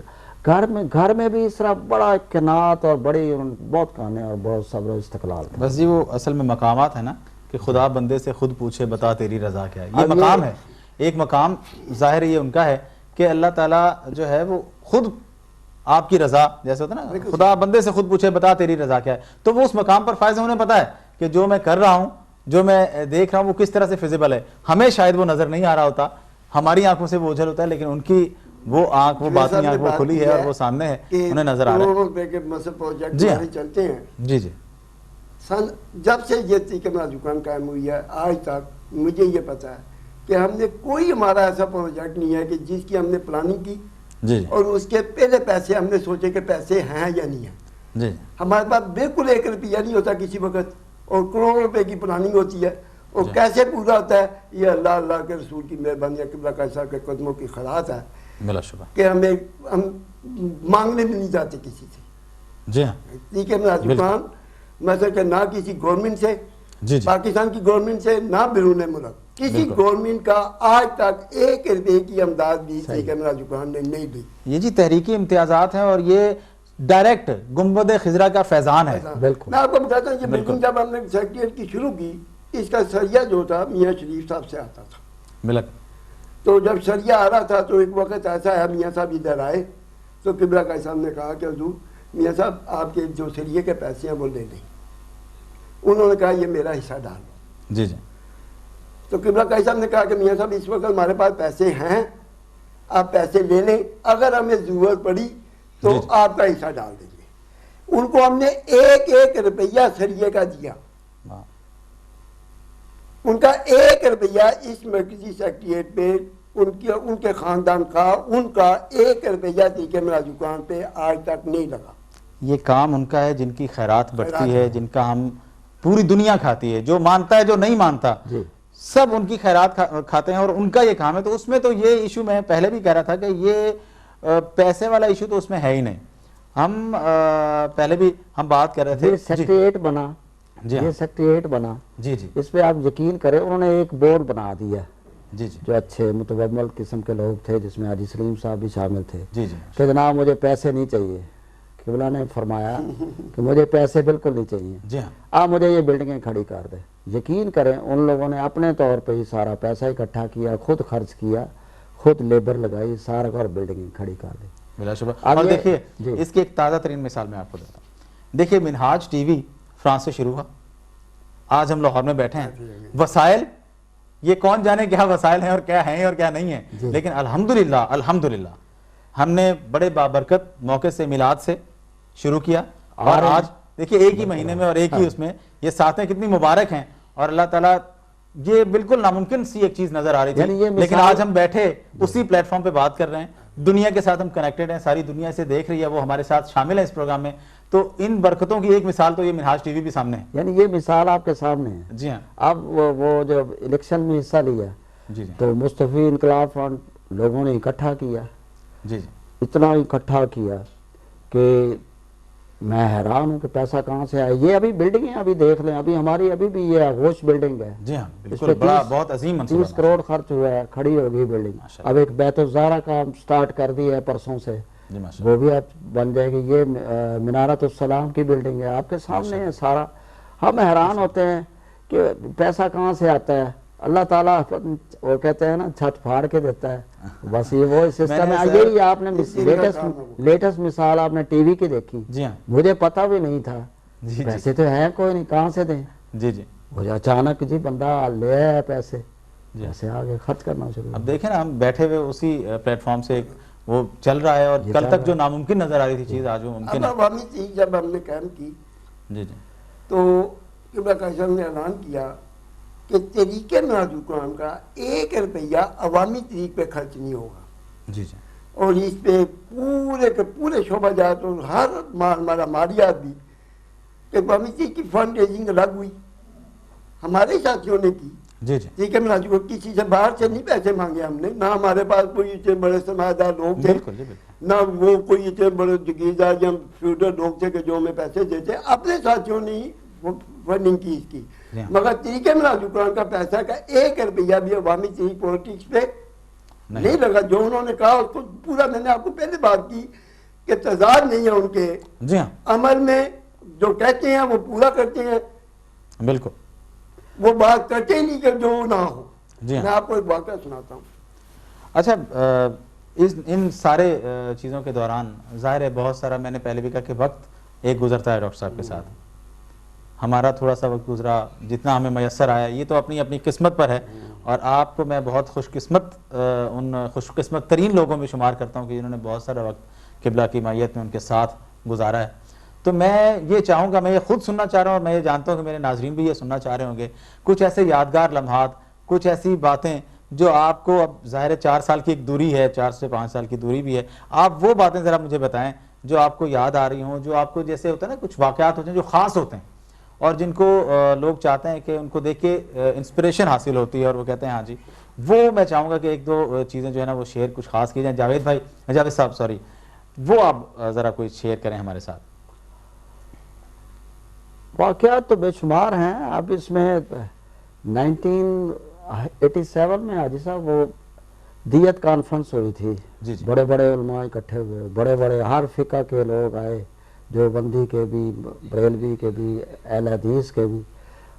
Speaker 4: گھر میں بھی اس طرح بڑا کنات اور بڑی بہت کہانی اور بہت صبر و استقلال تھا.
Speaker 3: بس جی وہ اصل میں مقامات ہے نا کہ خدا بندے سے خود پوچھے بتا تیری رضا کیا ہے, یہ مقام ہے. ایک مقام ظاہر یہ ان کا ہے کہ اللہ تعالیٰ جو ہے وہ خود آپ کی رضا, جیسے ہوتا ہے نا خدا بندے سے خود پوچھے بتا تیری رضا کیا ہے, تو وہ اس مقام پر فائز ہیں, انہیں پتا ہے کہ جو میں کر رہا ہوں, جو میں دیکھ رہا ہوں وہ کس طرح سے فیزیبل ہے. ہمیں شاید وہ نظر نہیں آ رہا ہوتا, ہماری آنکھوں سے وہ اوجھل ہوتا ہے, لیکن ان کی وہ آنکھ, وہ باطنی آنکھ وہ کھلی ہے اور وہ سامنے ہے, انہیں نظر آ رہا ہے.
Speaker 5: روپے کے مثلا پروجیکٹ
Speaker 3: جی
Speaker 5: چلتے ہیں.
Speaker 3: جی جی
Speaker 5: جب سے یہ طریقہ دکان قائم ہوئی ہے آج تک مجھے یہ پتا ہے کہ ہم نے کوئی ہمارا ایسا پروجیکٹ نہیں ہے کہ جس کی ہم نے پلاننگ کی
Speaker 3: جی
Speaker 5: اور اس کے پہلے پیسے ہم نے سوچے کہ پیسے ہیں یا نہیں ہیں.
Speaker 3: جی
Speaker 5: ہمارے پاس بالکل 1 روپیہ نہیں ہوتا کسی وقت, اور کروڑوں روپے کی پلاننگ ہوتی ہے, اور کیسے پورا ہوتا ہے یہ اللہ کے رسول کی مہربانی, قبلہ قیصر کے قدموں کی خیرات ہے
Speaker 3: بلا شبہ
Speaker 5: کہ ہم مانگنے بھی نہیں جاتے کسی سے.
Speaker 3: جی ہاں
Speaker 5: ٹھیک ہے میرا دکان مثلا کہ نہ کسی گورنمنٹ سے,
Speaker 3: جی جی
Speaker 5: پاکستان کی گورنمنٹ سے, نہ بیرون ملک کسی گورنمنٹ کا آج تک 1 روپے کی امداد بھی میرا دکان نے نہیں دی.
Speaker 3: یہ جی تحریکی امتیازات ہیں اور یہ ڈائریکٹ گنبد خضرا کا فیضان ہے.
Speaker 4: بالکل
Speaker 5: میں آپ کو بتاتا ہوں یہ بلڈنگ جب ہم نے سیکریٹریٹ کی شروع کی, اس کا سریہ جو تھا میاں شریف صاحب سے آتا تھا.
Speaker 3: ملک
Speaker 5: تو جب سریہ آ رہا تھا تو ایک وقت ایسا ہے میاں صاحب ادھر آئے تو قبلہ قیصر صاحب نے کہا کہ حضور میاں صاحب آپ کے جو سریے کے پیسے ہیں وہ لے لیں. انہوں نے کہا یہ میرا حصہ ڈال.
Speaker 3: جی جی
Speaker 5: تو قبلہ قیصر صاحب نے کہا کہ میاں صاحب اس وقت ہمارے پاس پیسے ہیں, آپ پیسے لے لیں, اگر ہمیں ضرورت پڑی تو آپ کا حصہ ڈال دیں گے. ان کو ہم نے 1 روپیہ سریے کا دیا. ان کا 1 روپیہ اس مرکزی سیکریٹریٹ پہ ان کے خاندان کا, ان کا 1 روپیہ طریقے میرا دکان پہ آج تک نہیں لگا.
Speaker 3: یہ کام ان کا ہے جن کی خیرات بڑھتی ہے, جن کا ہم پوری دنیا کھاتی ہے, جو مانتا ہے جو نہیں مانتا سب ان کی خیرات کھاتے ہیں, اور ان کا یہ کام ہے. تو اس میں تو یہ ایشو میں پہلے بھی کہہ رہا تھا کہ یہ پیسے والا ایشو تو اس میں ہے ہی نہیں. ہم پہلے بھی ہم بات کر رہے تھے,
Speaker 4: سیکریٹریٹ بنا, یہ سیکریٹریٹ بنا,
Speaker 3: جی جی
Speaker 4: اس پہ آپ یقین کریں انہوں نے ایک بورڈ بنا دیا
Speaker 3: جی جی
Speaker 4: جو اچھے متومل قسم کے لوگ تھے, جس میں حاجی سلیم صاحب بھی شامل تھے,
Speaker 3: جی جی
Speaker 4: کہ جناب مجھے پیسے نہیں چاہیے. قبلہ نے فرمایا کہ مجھے پیسے بالکل نہیں چاہیے,
Speaker 3: جی ہاں
Speaker 4: آپ مجھے یہ بلڈنگیں کھڑی کر دیں. یقین کریں ان لوگوں نے اپنے طور پہ ہی سارا پیسہ اکٹھا کیا, خود خرچ کیا, خود لیبر لگائی, سارا اور بلڈنگیں کھڑی کر دی.
Speaker 3: بلا شبہ. اور دیکھیے اس کی ایک تازہ ترین مثال میں آپ کو دیتا ہوں. دیکھیے منہاج ٹی وی فرانس سے شروع ہوا, آج ہم لاہور میں بیٹھے ہیں. وسائل یہ کون جانے کیا وسائل ہیں اور کیا ہیں اور کیا نہیں ہیں, لیکن الحمدللہ ہم نے بڑے بابرکت موقع سے میلاد سے شروع کیا, اور آج دیکھیے ایک ہی مہینے میں اور ایک ہی اس میں یہ ساتھیں کتنی مبارک ہیں. اور اللہ تعالیٰ یہ بالکل ناممکن سی ایک چیز نظر آ رہی تھی, لیکن آج ہم بیٹھے اسی پلیٹ فارم پہ بات کر رہے ہیں, دنیا کے ساتھ ہم کنیکٹڈ ہیں, ساری دنیا اسے دیکھ رہی ہے, وہ ہمارے ساتھ شامل ہے اس پروگرام میں. تو ان برکتوں کی ایک مثال تو یہ منہاج ٹی وی بھی سامنے ہے.
Speaker 4: یعنی یہ مثال آپ کے سامنے ہے.
Speaker 3: جی ہاں.
Speaker 4: اب وہ جب الیکشن میں حصہ لیا
Speaker 3: جی جی
Speaker 4: تو مصطفی انقلاب فرنٹ لوگوں نے اکٹھا کیا,
Speaker 3: جی جی
Speaker 4: اتنا اکٹھا کیا کہ میں حیران ہوں کہ پیسہ کہاں سے آیا. یہ ابھی بلڈنگیں ابھی دیکھ لیں, ابھی ہماری ابھی بھی یہ آغوش بلڈنگ ہے.
Speaker 3: جی ہاں بالکل, بڑا بہت عظیم منصوبہ.
Speaker 4: 30 کروڑ خرچ ہوا ہے, کھڑی ہو گئی بلڈنگ. اب ایک بیت الزہرا کا سٹارٹ کر دی ہے پرسوں سے, وہ بھی اب بن جائے گی. یہ منارت السلام کی بلڈنگ ہے, آپ کے سامنے ہے سارا. ہم حیران ہوتے ہیں کہ پیسہ کہاں سے آتا ہے. اللہ تعالیٰ وہ کہتے ہیں نا چھت پھاڑ کے دیتا ہے, بس یہ وہ سسٹم ہے. یہی آپ نے لیٹسٹ مثال آپ نے ٹی وی کی دیکھی.
Speaker 3: جی ہاں
Speaker 4: مجھے پتا بھی نہیں تھا, پیسے تو ہیں کوئی نہیں, کہاں سے دیں.
Speaker 3: جی جی
Speaker 4: وہ اچانک جی بندہ لے آیا پیسے, جیسے آگے خرچ کرنا شروع.
Speaker 3: اب دیکھیں نا ہم بیٹھے ہوئے اسی پلیٹ فارم سے وہ چل رہا ہے, اور کل تک جو ناممکن نظر آ رہی تھی چیز آج وہ ممکن ہے.
Speaker 5: اب عوامی چیز جب ہم نے قائم کی
Speaker 3: جی جی
Speaker 5: تو قبلہ قیصر نے اعلان کیا کہ طریقے میرا دکان کا 1 روپیہ عوامی طریق پہ خرچ نہیں ہوگا.
Speaker 3: جی جی
Speaker 5: اور اس پہ پورے کے پورے شعبہ جات اور ہر ہمارا مالیات بھی کہ عوامی چیز کی فنڈ ریزنگ الگ ہوئی ہمارے ساتھیوں نے کی.
Speaker 3: جی جی
Speaker 5: ٹھیک ہے ملازم کو کسی سے باہر سے نہیں پیسے مانگے ہم نے, نہ ہمارے پاس کوئی اتنے بڑے سرمایہ لوگ تھے,
Speaker 3: بالکل جی بالکل.
Speaker 5: نہ وہ کوئی اتنے بڑے جگیردار یا فیوڈر لوگ تھے کہ جو ہمیں پیسے دیتے, اپنے ساتھیوں نے ہی وہ فنڈنگ کی اس کی. مگر طریقے ملازم قرآن کا پیسہ کا 1 روپیہ بھی عوامی چیز پولیٹکس پہ نہیں لگا. جو انہوں نے کہا اس کو پورا, میں نے آپ کو پہلے بات کی کہ تضاد نہیں ہے ان کے
Speaker 3: جی ہاں
Speaker 5: عمل میں, جو کہتے ہیں وہ پورا کرتے ہیں,
Speaker 3: بالکل.
Speaker 5: وہ بات کرتے ہی نہیں کہ جو نہ ہو.
Speaker 3: جی ہاں.
Speaker 5: میں آپ کو ایک واقعہ سناتا ہوں.
Speaker 3: اچھا ان سارے چیزوں کے دوران ظاہر ہے بہت سارا, میں نے پہلے بھی کہا کہ وقت ایک گزرتا ہے ڈاکٹر صاحب کے ساتھ. ہمارا تھوڑا سا وقت گزرا, جتنا ہمیں میسر آیا یہ تو اپنی اپنی قسمت پر ہے, اور آپ کو میں بہت خوش قسمت ترین لوگوں میں شمار کرتا ہوں کہ جنہوں نے بہت سارا وقت قبلہ کی مائیت میں ان کے ساتھ گزارا ہے. تو میں یہ چاہوں گا, میں یہ خود سننا چاہ رہا ہوں اور میں یہ جانتا ہوں کہ میرے ناظرین بھی یہ سننا چاہ رہے ہوں گے, کچھ ایسے یادگار لمحات, کچھ ایسی باتیں جو آپ کو, اب ظاہر 4 سال کی ایک دوری ہے, 4 سے 5 سال کی دوری بھی ہے, آپ وہ باتیں ذرا مجھے بتائیں جو آپ کو یاد آ رہی ہوں, جو آپ کو جیسے ہوتا ہے نا کچھ واقعات ہوتے ہیں جو خاص ہوتے ہیں اور جن کو لوگ چاہتے ہیں کہ ان کو دیکھ کے انسپریشن حاصل ہوتی ہے اور وہ کہتے ہیں ہاں جی. وہ میں چاہوں گا کہ 1-2 چیزیں جو ہے نا وہ شیئر کچھ خاص کی جائیں. جاوید صاحب سوری, وہ آپ ذرا کوئی شیئر کریں ہمارے ساتھ.
Speaker 4: واقعات تو بے شمار ہیں. اب اس میں 1987 میں حاجی صاحب وہ دیت کانفرنس ہوئی تھی, بڑے بڑے علماء اکٹھے ہوئے, بڑے بڑے ہر فقہ کے لوگ آئے, جو بندی کے بھی, بریلوی کے بھی, اہل حدیث کے بھی,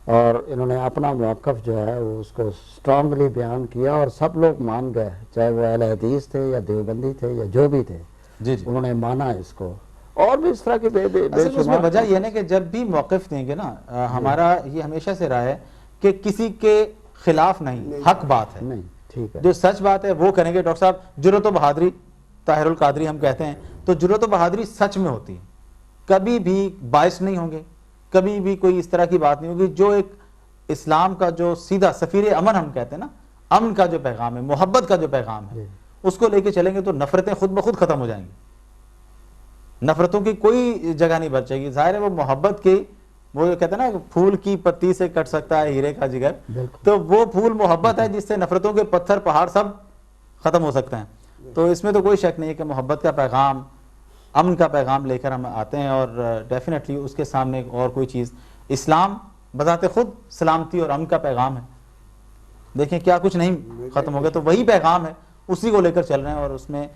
Speaker 4: اور انہوں نے اپنا موقف جو ہے وہ اس کو اسٹرانگلی بیان کیا اور سب لوگ مان گئے, چاہے وہ اہل حدیث تھے یا دیوبندی تھے یا جو بھی تھے, انہوں نے مانا اس کو. اور بھی اس طرح کی بے
Speaker 3: اس میں وجہ یہ ہے کہ جب بھی موقف دیں گے نا, ہمارا یہ ہمیشہ سے رہا ہے کہ کسی کے خلاف نہیں, حق بات ہے,
Speaker 4: نہیں ٹھیک ہے,
Speaker 3: جو سچ بات ہے وہ کریں گے. ڈاکٹر صاحب جرأت و بہادری, طاہر القادری ہم کہتے ہیں, تو جرأت و بہادری سچ میں ہوتی ہے, کبھی بھی باعث نہیں ہوں گے, کبھی بھی کوئی اس طرح کی بات نہیں ہوگی. جو ایک اسلام کا جو سیدھا سفیر امن ہم کہتے ہیں نا, امن کا جو پیغام ہے, محبت کا جو پیغام ہے, اس کو لے کے چلیں گے تو نفرتیں خود بخود ختم ہو جائیں گی, نفرتوں کی کوئی جگہ نہیں بچے گی. ظاہر ہے وہ محبت کی, وہ کہتے ہیں نا پھول کی پتی سے کٹ سکتا ہے ہیرے کا جگر, تو وہ پھول محبت ہے جس سے نفرتوں کے پتھر پہاڑ سب ختم ہو سکتے ہیں. تو اس میں تو کوئی شک نہیں ہے کہ محبت کا پیغام, امن کا پیغام لے کر ہم آتے ہیں, اور ڈیفینیٹلی اس کے سامنے اور کوئی چیز, اسلام بذات خود سلامتی اور امن کا پیغام ہے. دیکھیں کیا کچھ نہیں ختم ہو گیا, تو وہی پیغام ہے, اسی کو لے کر چل رہے ہیں, اور اس میں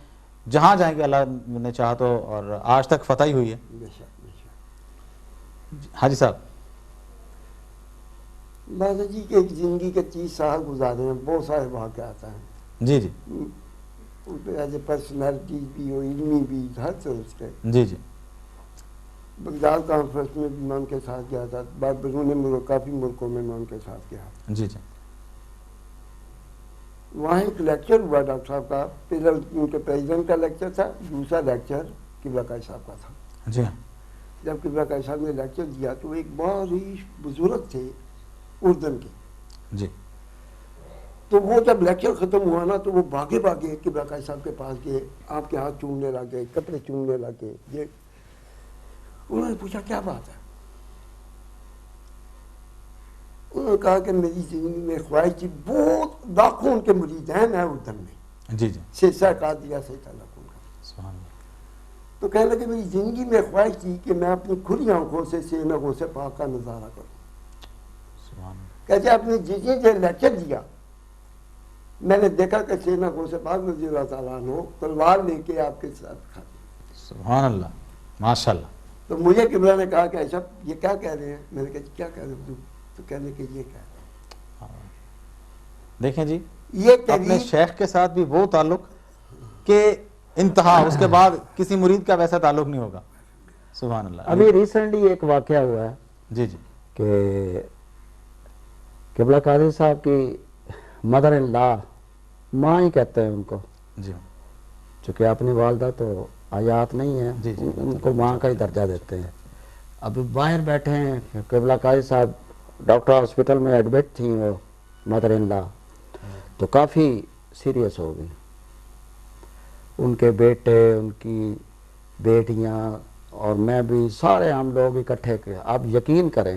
Speaker 3: جہاں جائیں گے اللہ نے چاہا تو, اور آج تک فتح ہی ہوئی ہے. حاجی صاحب
Speaker 5: بات جی کہ زندگی کے 30 سال گزارے ہیں, بہت سارے واقعات ہیں.
Speaker 3: جی جی
Speaker 5: ایز اے پرسنالٹی بھی ہو, علمی بھی, ہر طرح سے.
Speaker 3: جی جی
Speaker 5: بغداد کانفرنس میں بھی میں ان کے ساتھ گیا تھا, بیرون ملک کافی ملکوں میں ان کے ساتھ گیا.
Speaker 3: جی جی
Speaker 5: وہاں ایک لیکچر ہوا ڈاکٹر صاحب کا, پہلے ان کے پریزیڈنٹ کا لیکچر تھا, دوسرا لیکچر قبلہ قائد صاحب کا تھا.
Speaker 3: جی ہاں.
Speaker 5: جب قبلہ قائد صاحب نے لیکچر دیا تو ایک بہت ہی بزرگ تھے اردن کے.
Speaker 3: جی
Speaker 5: تو وہ جب لیکچر ختم ہوا نا تو وہ بھاگے بھاگے قبلہ قائد صاحب کے پاس گئے, آپ کے ہاتھ چومنے لگے, کپڑے چومنے لگے. یہ انہوں نے پوچھا کیا بات ہے؟ انہوں نے کہا کہ میری زندگی میں خواہش تھی, بہت لاکھوں ان کے مرید ہیں میں اردن میں,
Speaker 3: جی جی
Speaker 5: سلسلہ قادریہ سے تعلق ان کا.
Speaker 3: سبحان اللہ.
Speaker 5: تو کہنے لگے میری زندگی میں خواہش تھی کہ میں اپنی کھلی آنکھوں سے سینہ غوث پاک کا نظارہ کروں.
Speaker 3: سبحان اللہ.
Speaker 5: کہتے آپ نے جس لیکچر دیا میں نے دیکھا کہ سینہ غوث پاک رضی اللہ تعالیٰ عنہ تلوار لے کے آپ کے ساتھ کھاتے.
Speaker 3: سبحان اللہ, ماشاء اللہ.
Speaker 5: تو مجھے قبلہ نے کہا کہ ایسا یہ کیا کہہ رہے ہیں؟ میں نے کہا کیا کہہ رہے ہیں؟ تو کہنے کہ یہ کہہ رہے ہیں.
Speaker 3: دیکھیں جی,
Speaker 5: یہ
Speaker 3: اپنے شیخ کے ساتھ بھی وہ تعلق کہ انتہا, اس کے بعد کسی مرید کا ویسا تعلق نہیں ہوگا. سبحان اللہ.
Speaker 4: ابھی ریسنٹلی ایک واقعہ ہوا ہے
Speaker 3: جی جی
Speaker 4: کہ قبلہ قادری صاحب کی مدر ان لا, ماں ہی کہتے ہیں ان کو,
Speaker 3: جی
Speaker 4: چونکہ اپنی والدہ تو آیات نہیں ہے,
Speaker 3: جی جی,
Speaker 4: ان کو ماں کا ہی درجہ دیتے ہیں. ابھی باہر بیٹھے ہیں, قبلہ قادری صاحب ڈاکٹر ہاسپٹل میں ایڈمٹ تھیں, وہ مدر ان لا تو کافی سیریس ہو گئی. ان کے بیٹے, ان کی بیٹیاں اور میں بھی سارے ہم لوگ اکٹھے کے، آپ یقین کریں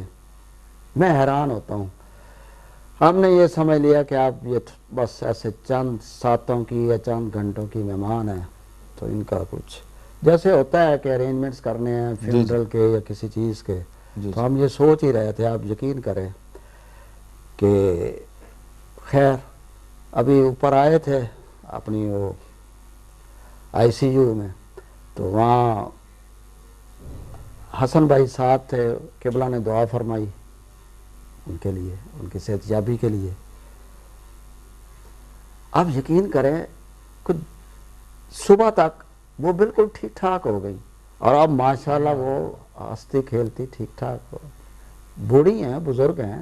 Speaker 4: میں حیران ہوتا ہوں. ہم نے یہ سمجھ لیا کہ آپ یہ بس ایسے چند ساتوں کی یا چند گھنٹوں کی مہمان ہیں، تو ان کا کچھ جیسے ہوتا ہے کہ ارینجمنٹس کرنے ہیں فیونرل کے یا کسی چیز کے، تو ہم یہ سوچ ہی رہے تھے. آپ یقین کریں کہ خیر ابھی اوپر آئے تھے اپنی وہ آئی سی یو میں، تو وہاں حسن بھائی ساتھ تھے، قبلہ نے دعا فرمائی ان کے لیے، ان کی صحت یابی کے لیے. آپ یقین کریں کچھ صبح تک وہ بالکل ٹھیک ٹھاک ہو گئی، اور اب ماشاءاللہ وہ ہنستی کھیلتی ٹھیک ٹھاک ہو، بوڑھی ہیں بزرگ ہیں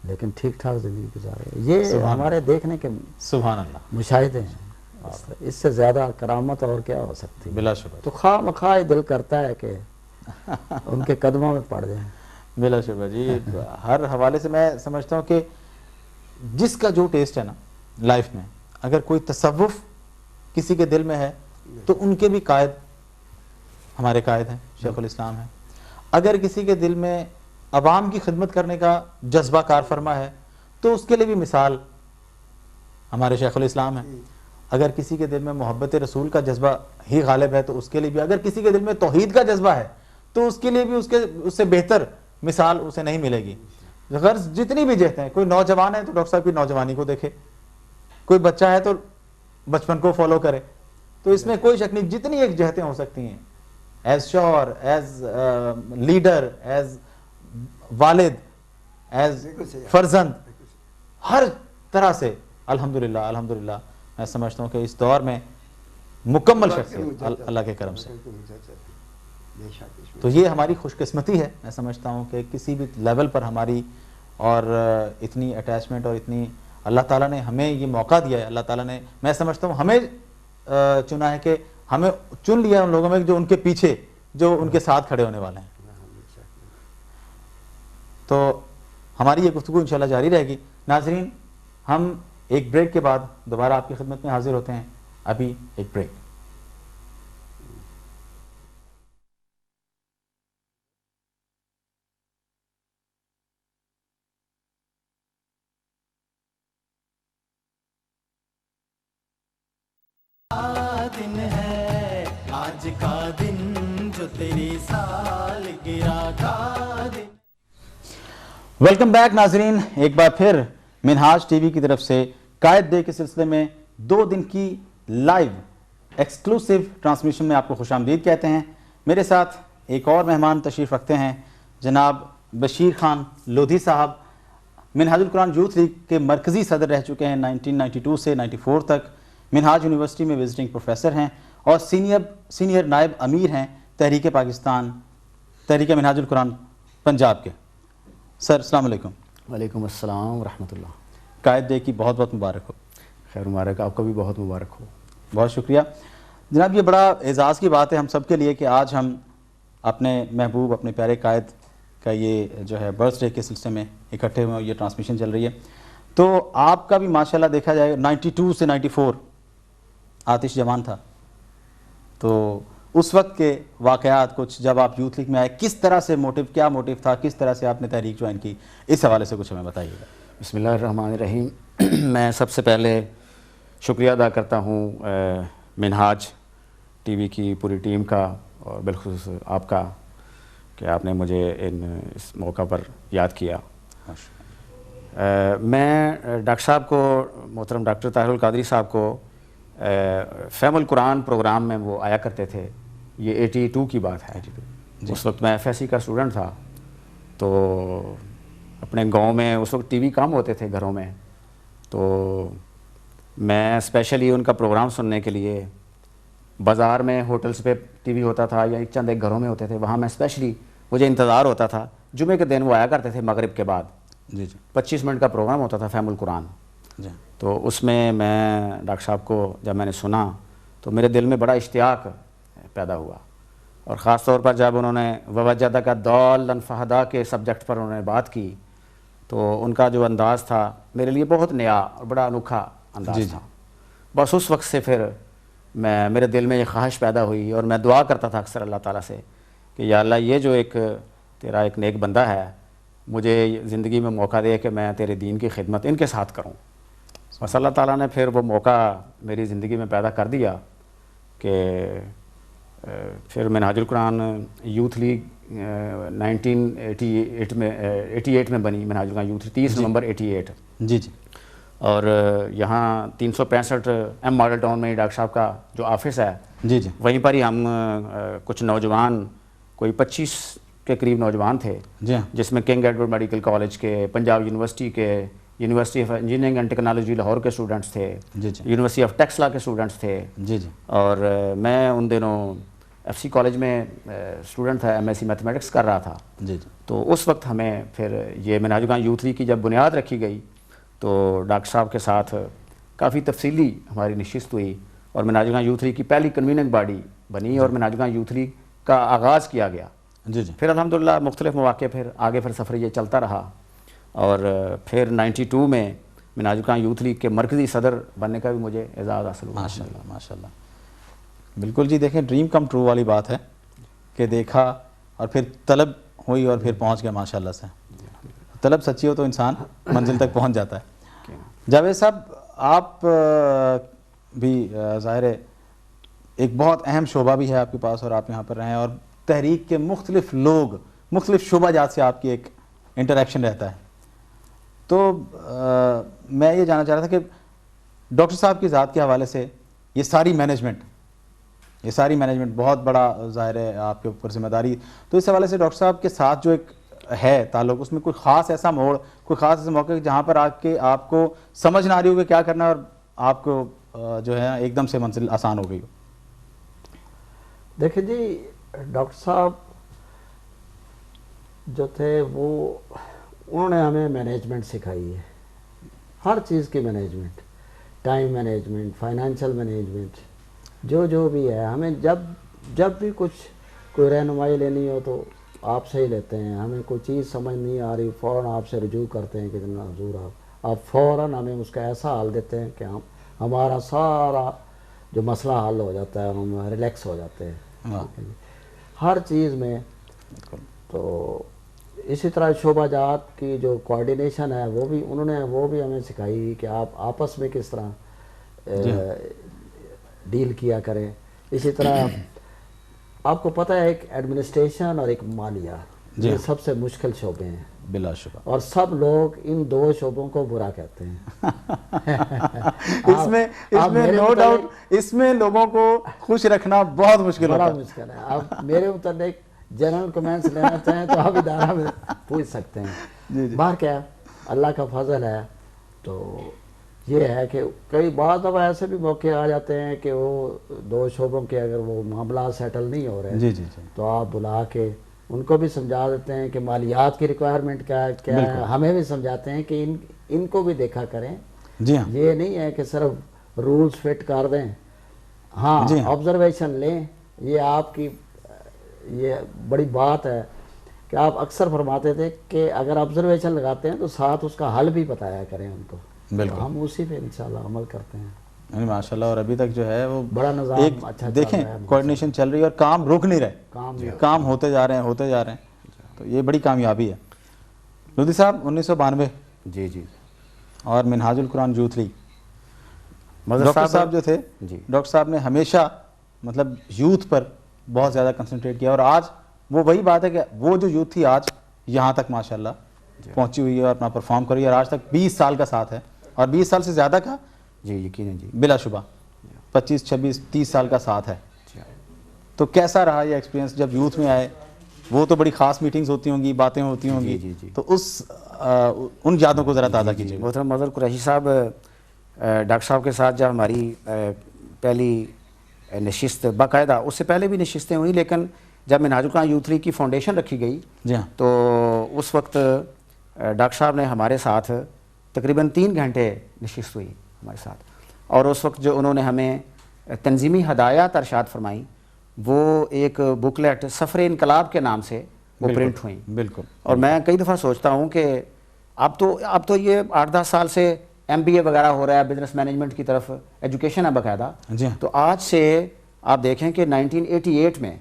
Speaker 4: لیکن ٹھیک ٹھاک زندگی گزار رہے ہیں. یہ ہمارے دیکھنے کے
Speaker 3: سبحان اللہ
Speaker 4: مشاہدے ہیں، اور اس سے زیادہ کرامت اور کیا ہو سکتی ہے.
Speaker 3: بلا شبہ،
Speaker 4: تو خواہ مخواہ دل کرتا ہے کہ ان کے قدموں میں پڑ جائیں.
Speaker 3: بلا شبہ جی. ہر حوالے سے میں سمجھتا ہوں کہ جس کا جو ٹیسٹ ہے نا لائف میں، اگر کوئی تصوف کسی کے دل میں ہے تو ان کے بھی قائد ہمارے قائد ہیں، شیخ الاسلام ہیں. اگر کسی کے دل میں عوام کی خدمت کرنے کا جذبہ کار فرما ہے تو اس کے لیے بھی مثال ہمارے شیخ الاسلام ہیں. اگر کسی کے دل میں محبت رسول کا جذبہ ہی غالب ہے تو اس کے لیے بھی، اگر کسی کے دل میں توحید کا جذبہ ہے تو اس کے لیے بھی اس سے بہتر مثال اسے نہیں ملے گی. غرض جتنی بھی جہتیں ہیں، کوئی نوجوان ہے تو ڈاکٹر صاحب کی نوجوانی کو دیکھے، کوئی بچہ ہے تو بچپن کو فالو کرے. تو اس میں کوئی شک نہیں، جتنی ایک جہتیں ہو سکتی ہیں، ایز شوہر، ایز لیڈر، ایز والد، ایز فرزند، ہر طرح سے الحمدللہ الحمدللہ میں سمجھتا ہوں کہ اس دور میں مکمل شخصیت اللہ کے کرم سے. تو یہ ہماری خوش قسمتی ہے، میں سمجھتا ہوں کہ کسی بھی لیول پر ہماری، اور اتنی اٹیچمنٹ اور اتنی اللہ تعالیٰ نے ہمیں یہ موقع دیا ہے. اللہ تعالیٰ نے، میں سمجھتا ہوں ہمیں چنا ہے کہ ہمیں چن لیا ان لوگوں میں جو ان کے پیچھے، جو ان کے ساتھ کھڑے ہونے والے ہیں. تو ہماری یہ گفتگو انشاءاللہ جاری رہے گی. ناظرین، ہم ایک بریک کے بعد دوبارہ آپ کی خدمت میں حاضر ہوتے ہیں. ابھی ایک بریک.
Speaker 1: دن ہے آج کا دن جو تیری سالگرہ کا دن.
Speaker 3: ویلکم بیک ناظرین، ایک بار پھر منہاج ٹی وی کی طرف سے قائد ڈے کے سلسلے میں 2 دن کی لائیو ایکسکلوسیو ٹرانسمیشن میں آپ کو خوش آمدید کہتے ہیں. میرے ساتھ ایک اور مہمان تشریف رکھتے ہیں، جناب بشیر خان لودھی صاحب. منہاج القرآن یوتھ لیگ کے مرکزی صدر رہ چکے ہیں 1992 سے 94 تک. منہاج یونیورسٹی میں وزٹنگ پروفیسر ہیں اور سینئر نائب امیر ہیں تحریک پاکستان، تحریک منہاج القرآن پنجاب کے. سر السلام علیکم.
Speaker 4: وعلیکم السلام ورحمۃ اللہ.
Speaker 3: قائد ڈے کی بہت بہت مبارک ہو.
Speaker 4: خیر مبارک، آپ کو بھی بہت مبارک ہو.
Speaker 3: بہت شکریہ جناب. یہ بڑا اعزاز کی بات ہے ہم سب کے لیے کہ آج ہم اپنے محبوب، اپنے پیارے قائد کا یہ جو ہے برتھ ڈے کے سلسلے میں اکٹھے ہوئے، یہ ٹرانسمیشن چل رہی ہے. تو آپ کا بھی ماشاءاللہ دیکھا جائے 92 سے 94 آتش جوان تھا، تو اس وقت کے واقعات کچھ، جب آپ یوتھ لیگ میں آئے کس طرح سے کیا موٹیو تھا، کس طرح سے آپ نے تحریک جوائن کی، اس حوالے سے کچھ ہمیں بتائیے گا.
Speaker 4: بسم اللہ الرحمن الرحیم. میں سب سے پہلے شکریہ ادا کرتا ہوں منہاج ٹی وی کی پوری ٹیم کا، اور بالخصوص آپ کا، کہ آپ نے مجھے اس موقع پر یاد کیا. میں ڈاکٹر صاحب کو، محترم ڈاکٹر طاہر القادری صاحب کو فہم القرآن پروگرام میں وہ آیا کرتے تھے. یہ 82 کی بات ہے. اس وقت میں FSC کا اسٹوڈنٹ تھا. تو اپنے گاؤں میں اس وقت ٹی وی کم ہوتے تھے گھروں میں، تو میں اسپیشلی ان کا پروگرام سننے کے لیے بازار میں ہوٹلز پہ ٹی وی ہوتا تھا یا چند ایک گھروں میں ہوتے تھے، وہاں میں اسپیشلی مجھے انتظار ہوتا تھا. جمعے کے دن وہ آیا کرتے تھے مغرب کے بعد. 25 منٹ کا پروگرام ہوتا تھا فہم القرآن. تو اس میں ڈاکٹر صاحب کو جب میں نے سنا تو میرے دل میں بڑا اشتیاق پیدا ہوا، اور خاص طور پر جب انہوں نے ووجدہ کا ضالا فہدیٰ کے سبجیکٹ پر انہوں نے بات کی، تو ان کا جو انداز تھا میرے لیے بہت نیا اور بڑا انوکھا انداز تھا. بس اس وقت سے پھر میرے دل میں یہ خواہش پیدا ہوئی، اور میں دعا کرتا تھا اکثر اللہ تعالیٰ سے
Speaker 6: کہ یا اللہ یہ جو ایک تیرا ایک نیک بندہ ہے مجھے زندگی میں موقع دے کہ میں تیرے دین کی خدمت ان کے ساتھ کروں. بس اللہ تعالیٰ نے پھر وہ موقع میری زندگی میں پیدا کر دیا کہ پھر منہاج القرآن یوتھ لیگ 1988 میں بنی. منہاج القرآن یوتھ 30 نومبر 88.
Speaker 3: جی جی.
Speaker 6: اور یہاں 365 ایم ماڈل ٹاؤن میں ڈاکٹر صاحب کا جو آفس ہے
Speaker 3: جی جی.
Speaker 6: وہیں پر ہی ہم کچھ نوجوان کوئی 25 کے قریب نوجوان تھے
Speaker 3: جی ہاں.
Speaker 6: جس میں کنگ ایڈورڈ میڈیکل کالج کے، پنجاب یونیورسٹی کے، university of engineering and technology Lahore کے اسٹوڈنٹس تھے،
Speaker 3: جی جی.
Speaker 6: یونیورسٹی آف ٹیکسلا کے اسٹوڈنٹس تھے.
Speaker 3: جی جی.
Speaker 6: اور میں ان دنوں ایف سی کالج میں اسٹوڈنٹ تھا، ایم ایس سی میتھمیٹکس کر رہا تھا.
Speaker 3: جی جی.
Speaker 6: تو اس وقت ہمیں پھر یہ منہاج القرآن یوتھ لیگ کی جب بنیاد رکھی گئی تو ڈاکٹر صاحب کے ساتھ کافی تفصیلی ہماری نشست ہوئی اور منہاج القرآن یوتھ لیگ کی پہلی کنویننگ باڈی بنی اور منہاج القرآن یوتھ لیگ کا آغاز کیا گیا.
Speaker 3: جی جی.
Speaker 6: پھر الحمدللہ مختلف مواقع پھر آگے پھر سفر یہ چلتا رہا اور پھر 92 میں منہاج القرآن یوتھ لیگ کے مرکزی صدر بننے کا بھی مجھے اعزاز حاصل ہوا.
Speaker 3: ماشاء اللہ ماشاء اللہ. بالکل جی. دیکھیں ڈریم کم ٹرو والی بات ہے کہ دیکھا اور پھر طلب ہوئی اور پھر پہنچ گیا ماشاء اللہ سے. طلب سچی ہو تو انسان منزل تک پہنچ جاتا ہے. جاوید صاحب آپ بھی ظاہر ہے ایک بہت اہم شعبہ بھی ہے آپ کے پاس اور آپ یہاں پر رہے ہیں اور تحریک کے مختلف لوگ مختلف شعبہ جات سے آپ کی ایک انٹریکشن رہتا ہے. تو میں یہ جاننا چاہ رہا تھا کہ ڈاکٹر صاحب کی ذات کے حوالے سے یہ ساری مینجمنٹ بہت بڑا ظاہر ہے آپ کے اوپر ذمہ داری. تو اس حوالے سے ڈاکٹر صاحب کے ساتھ جو ایک ہے تعلق، اس میں کوئی خاص ایسا موڑ، کوئی خاص ایسا موقع جہاں پر آ کے آپ کو سمجھ نہ آ رہی ہو کہ کیا کرنا ہے اور آپ کو جو ہے ایک دم سے منزل آسان ہو گئی ہو؟
Speaker 4: دیکھیں جی، ڈاکٹر صاحب جو تھے وہ انہوں نے ہمیں مینجمنٹ سکھائی ہے، ہر چیز کی management, time management, financial management, جو بھی ہے. ہمیں جب بھی کوئی رہنمائی لینی ہو تو آپ سے ہی لیتے ہیں. ہمیں کوئی چیز سمجھ نہیں آ رہی فوراً آپ سے رجوع کرتے ہیں کہ جناب حضور آپ فوراً ہمیں اس کا ایسا حل دیتے ہیں کہ ہمارا سارا جو مسئلہ حل ہو جاتا ہے، ہم ریلیکس ہو جاتے ہیں ہر چیز میں. تو اسی طرح شعبہ جات کی جو کوآرڈینیشن ہے وہ بھی ہمیں سکھائی کہ آپ آپس میں کس طرح ڈیل کیا کریں. اسی طرح آپ کو پتہ ہے ایک ایڈمنسٹریشن اور ایک مالیات، یہ سب سے مشکل شعبے ہیں
Speaker 3: بلا شبہ،
Speaker 4: اور سب لوگ ان دو شعبوں کو برا کہتے ہیں.
Speaker 3: اس میں نو ڈاؤٹ اس میں لوگوں کو خوش رکھنا بہت مشکل
Speaker 4: بڑا مشکل ہے. آپ میرے متعلق جنرل کمنٹس لینا چاہیں تو آپ ادارہ میں پوچھ سکتے ہیں. باہر کیا اللہ کا فضل ہے. تو یہ ہے کہ کئی بعض دفعہ ایسے بھی موقع آ جاتے ہیں کہ وہ دو شعبوں کے اگر وہ معاملات سیٹل نہیں ہو رہے تو آپ بلا کے ان کو بھی سمجھا دیتے ہیں کہ مالیات کی ریکوائرمنٹ کیا ہے. ہمیں بھی سمجھاتے ہیں کہ ان کو بھی دیکھا کریں. یہ نہیں ہے کہ صرف رولز فٹ کر دیں. ہاں آبزرویشن لیں. یہ آپ کی یہ بڑی بات ہے کہ آپ اکثر فرماتے تھے کہ اگر آبزرویشن لگاتے ہیں تو ساتھ اس کا حل بھی بتایا کریں ان کو. بالکل ہم اسی پہ انشاءاللہ عمل کرتے ہیں.
Speaker 3: ماشاءاللہ. اور ابھی تک جو ہے وہ
Speaker 4: بڑا نظام اچھا
Speaker 3: دیکھیں کوآرڈینیشن چل رہی ہے اور کام رک نہیں رہے، کام ہوتے جا رہے ہیں. تو یہ بڑی کامیابی ہے. لودھی صاحب 1992
Speaker 6: جی
Speaker 3: اور منہاج القرآن یوتھ لیگ، ڈاکٹر صاحب جو تھے ڈاکٹر صاحب نے ہمیشہ مطلب یوتھ پر بہت زیادہ کنسنٹریٹ کیا اور آج وہ وہی بات ہے کہ وہ جو یوتھ تھی آج یہاں تک ماشاءاللہ پہنچی ہوئی ہے اور اپنا پرفارم کر رہی ہے اور آج تک 20 سال کا ساتھ ہے اور 20 سال سے زیادہ کا
Speaker 6: یقیناً
Speaker 3: بلا شبہ 25 26 30 سال کا ساتھ ہے. تو کیسا رہا یہ ایکسپیرینس جب یوتھ میں آئے؟ وہ تو بڑی خاص میٹنگز ہوتی ہوں گی، باتیں ہوتی ہوں گی. تو ان یادوں کو ذرا تازہ کیجیے.
Speaker 6: محترم مظہر قریشی صاحب، ڈاکٹر صاحب کے ساتھ جب ہماری پہلی نشست باقاعدہ، اس سے پہلے بھی نشستیں ہوئیں، لیکن جب منہاج القرآن یوتھ لیگ کی فاؤنڈیشن رکھی گئی تو اس وقت ڈاکٹر صاحب نے ہمارے ساتھ تقریباً 3 گھنٹے نشست ہوئی ہمارے ساتھ. اور اس وقت جو انہوں نے ہمیں تنظیمی ہدایات ارشاد فرمائیں وہ ایک بکلیٹ سفر انقلاب کے نام سے وہ پرنٹ ہوئیں.
Speaker 3: بالکل.
Speaker 6: اور میں کئی دفعہ سوچتا ہوں کہ اب تو یہ 8-10 سال سے MBA وغیرہ ہو رہا ہے، بزنس مینجمنٹ کی طرف ایجوکیشن ہے باقاعدہ. تو آج سے آپ دیکھیں کہ 1988 میں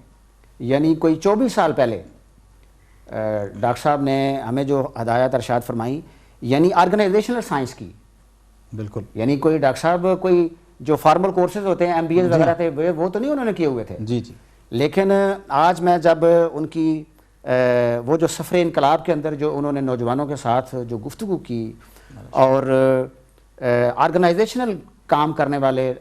Speaker 6: یعنی کوئی 24 سال پہلے ڈاکٹر صاحب نے ہمیں جو ہدایات ارشاد فرمائی یعنی آرگنائزیشنل سائنس کی.
Speaker 3: بالکل.
Speaker 6: یعنی کوئی ڈاکٹر صاحب کوئی جو فارمل کورسز ہوتے ہیں MBA وغیرہ تھے وہ تو نہیں انہوں نے کیے ہوئے تھے.
Speaker 3: جی جی.
Speaker 6: لیکن آج میں جب ان کی وہ جو سفر انقلاب کے اندر جو انہوں نے نوجوانوں کے ساتھ جو گفتگو کی اور آرگنائزیشنل کام کرنے والے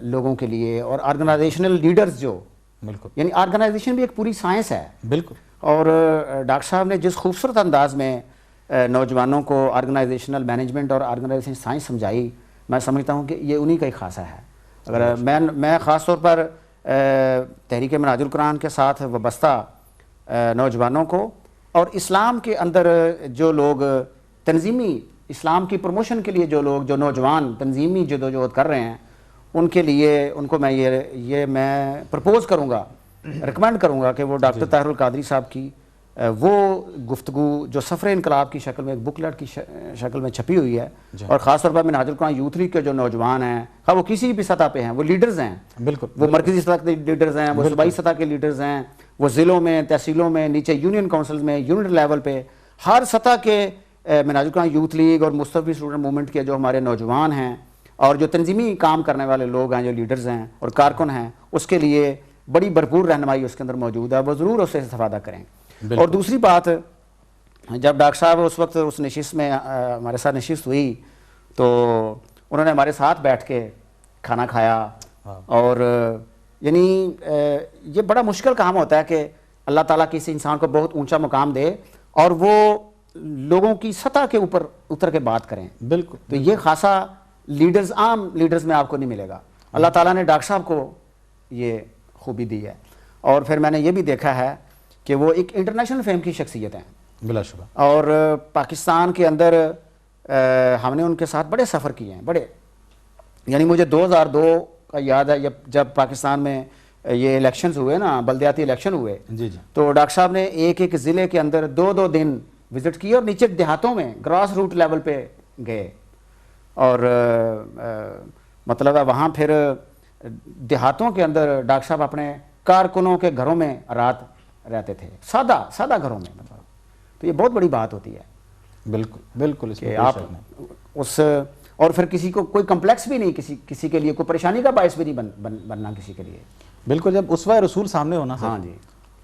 Speaker 6: لوگوں کے لیے اور آرگنائزیشنل لیڈرز جو
Speaker 3: بالکل
Speaker 6: یعنی آرگنائزیشن بھی ایک پوری سائنس ہے.
Speaker 3: بالکل.
Speaker 6: اور ڈاکٹر صاحب نے جس خوبصورت انداز میں نوجوانوں کو آرگنائزیشنل مینجمنٹ اور آرگنائزیشن سائنس سمجھائی, میں سمجھتا ہوں کہ یہ انہی کا ہی خاصہ ہے. اگر میں خاص طور پر تحریک منہاج القرآن کے ساتھ وابستہ نوجوانوں کو اور اسلام کے اندر جو لوگ تنظیمی اسلام کی پروموشن کے لیے جو نوجوان تنظیمی جدوجہد کر رہے ہیں ان کے لیے ان کو میں یہ میں پرپوز کروں گا, ریکمینڈ کروں گا کہ وہ ڈاکٹر طاہر القادری صاحب کی وہ گفتگو جو سفر انقلاب کی شکل میں ایک بکلیٹ کی شکل میں چھپی ہوئی ہے اور خاص طور پر منہاج القرآن یوتھ لیگ کے جو نوجوان ہیں خواہ وہ کسی بھی سطح پہ ہیں, وہ لیڈرز ہیں. بالکل. وہ مرکزی سطح کے لیڈرز ہیں, وہ صوبائی سطح کے لیڈرز ہیں, وہ ضلعوں میں تحصیلوں میں نیچے یونین کونسلز میں یونٹ لیول پہ ہر سطح کے منہاج القرآن یوتھ لیگ اور مصطفی اسٹوڈنٹ موومنٹ کے جو ہمارے نوجوان ہیں اور جو تنظیمی کام کرنے والے لوگ ہیں جو لیڈرز ہیں اور کارکن ہیں اس کے لیے بڑی بھرپور رہنمائی اس کے اندر موجود ہے, وہ ضرور اس سے استفادہ کریں. اور دوسری بات, جب ڈاکٹر صاحب اس وقت اس نشست میں ہمارے ساتھ نشست ہوئی تو انہوں نے ہمارے ساتھ بیٹھ کے کھانا کھایا اور یعنی یہ بڑا مشکل کام ہوتا ہے کہ اللہ تعالیٰ کسی انسان کو بہت اونچا مقام دے اور وہ لوگوں کی سطح کے اوپر اتر کے بات کریں. بالکل. تو یہ خاصا لیڈرز عام لیڈرز میں آپ کو نہیں ملے گا. اللہ تعالیٰ نے ڈاکٹر صاحب کو یہ خوبی دی ہے اور پھر میں نے یہ بھی دیکھا ہے کہ وہ ایک انٹرنیشنل فیم کی شخصیت ہیں
Speaker 3: بلا شبہ. اور
Speaker 6: پاکستان کے اندر ہم نے ان کے ساتھ بڑے سفر کیے ہیں, بڑے یعنی مجھے 2002 کا یاد ہے جب پاکستان میں یہ الیکشنز ہوئے نا, بلدیاتی الیکشن ہوئے.
Speaker 3: جی جی.
Speaker 6: تو ڈاکٹر صاحب نے ایک ضلع کے اندر 2 دن وزٹ کیے اور نیچے دیہاتوں میں گراس روٹ لیول پہ گئے اور مطلب ہے وہاں پھر دیہاتوں کے اندر ڈاکٹر صاحب اپنے کارکنوں کے گھروں میں رات رہتے تھے, سادہ گھروں میں. تو یہ بہت بڑی بات ہوتی ہے.
Speaker 3: بالکل بالکل.
Speaker 6: کہ آپ اس اور پھر کسی کو کوئی کمپلیکس بھی نہیں, کسی کے لیے کوئی پریشانی کا باعث بھی نہیں بننا کسی کے لیے.
Speaker 3: بالکل. جب اسوہ رسول سامنے ہونا
Speaker 6: ہاں جی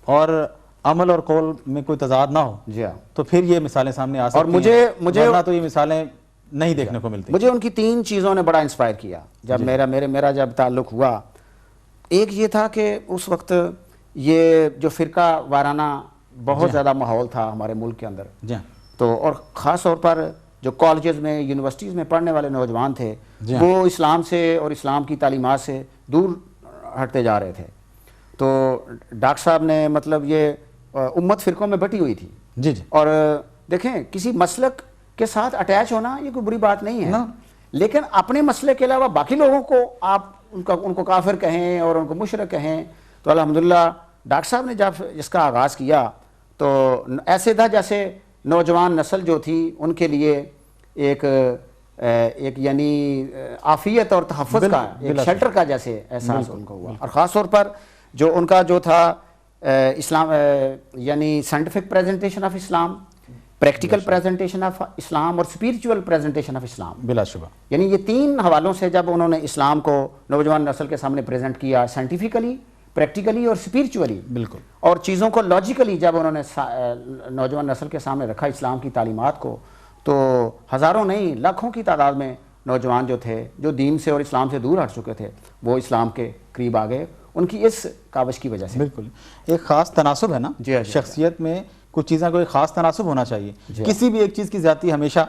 Speaker 3: اور عمل اور قول میں کوئی تضاد نہ ہو
Speaker 6: جی ہاں تو
Speaker 3: پھر یہ مثالیں سامنے آ سکتی
Speaker 6: ہیں. اور مجھے
Speaker 3: ورنہ تو یہ مثالیں نہیں دیکھنے کو ملتی.
Speaker 6: مجھے ان کی 3 چیزوں نے بڑا انسپائر کیا جب میرا جب تعلق ہوا. ایک یہ تھا کہ اس وقت یہ جو فرقہ وارانہ بہت زیادہ ماحول تھا ہمارے ملک کے اندر, تو اور خاص طور پر جو کالجز میں یونیورسٹیز میں پڑھنے والے نوجوان تھے وہ اسلام سے اور اسلام کی تعلیمات سے دور ہٹتے جا رہے تھے. تو ڈاکٹر صاحب نے مطلب یہ امت فرقوں میں بٹی ہوئی تھی.
Speaker 3: جی جی.
Speaker 6: اور دیکھیں کسی مسلک کے ساتھ اٹیچ ہونا یہ کوئی بری بات نہیں ہے, لیکن اپنے مسلک کے علاوہ باقی لوگوں کو آپ ان کو کافر کہیں اور ان کو مشرک کہیں. تو الحمدللہ ڈاکٹر صاحب نے جب اس کا آغاز کیا تو ایسے تھا جیسے نوجوان نسل جو تھی ان کے لیے ایک یعنی عافیت اور تحفظ کا ایک شیلٹر کا جیسے احساس ان کو ہوا. اور خاص طور پر جو ان کا جو تھا اسلام یعنی scientific presentation of Islam, practical presentation of Islam اور اسپریچول پریزنٹیشن آف اسلام.
Speaker 3: بلا شبہ.
Speaker 6: یعنی یہ 3 حوالوں سے جب انہوں نے اسلام کو نوجوان نسل کے سامنے پریزنٹ کیا, سائنٹیفکلی, پریکٹیکلی اور اسپریچولی, بالکل, اور چیزوں کو لاجیکلی جب انہوں نے نوجوان نسل کے سامنے رکھا اسلام کی تعلیمات کو, تو ہزاروں نہیں لاکھوں کی تعداد میں نوجوان جو تھے جو دین سے اور اسلام سے دور ہٹ چکے تھے وہ اسلام کے قریب آ گئے ان کی اس کاوش کی وجہ سے.
Speaker 3: بالکل. ایک خاص تناسب ہے نا شخصیت میں, کچھ چیزیں کو ایک خاص تناسب ہونا چاہیے. کسی بھی ایک چیز کی زیادتی ہمیشہ,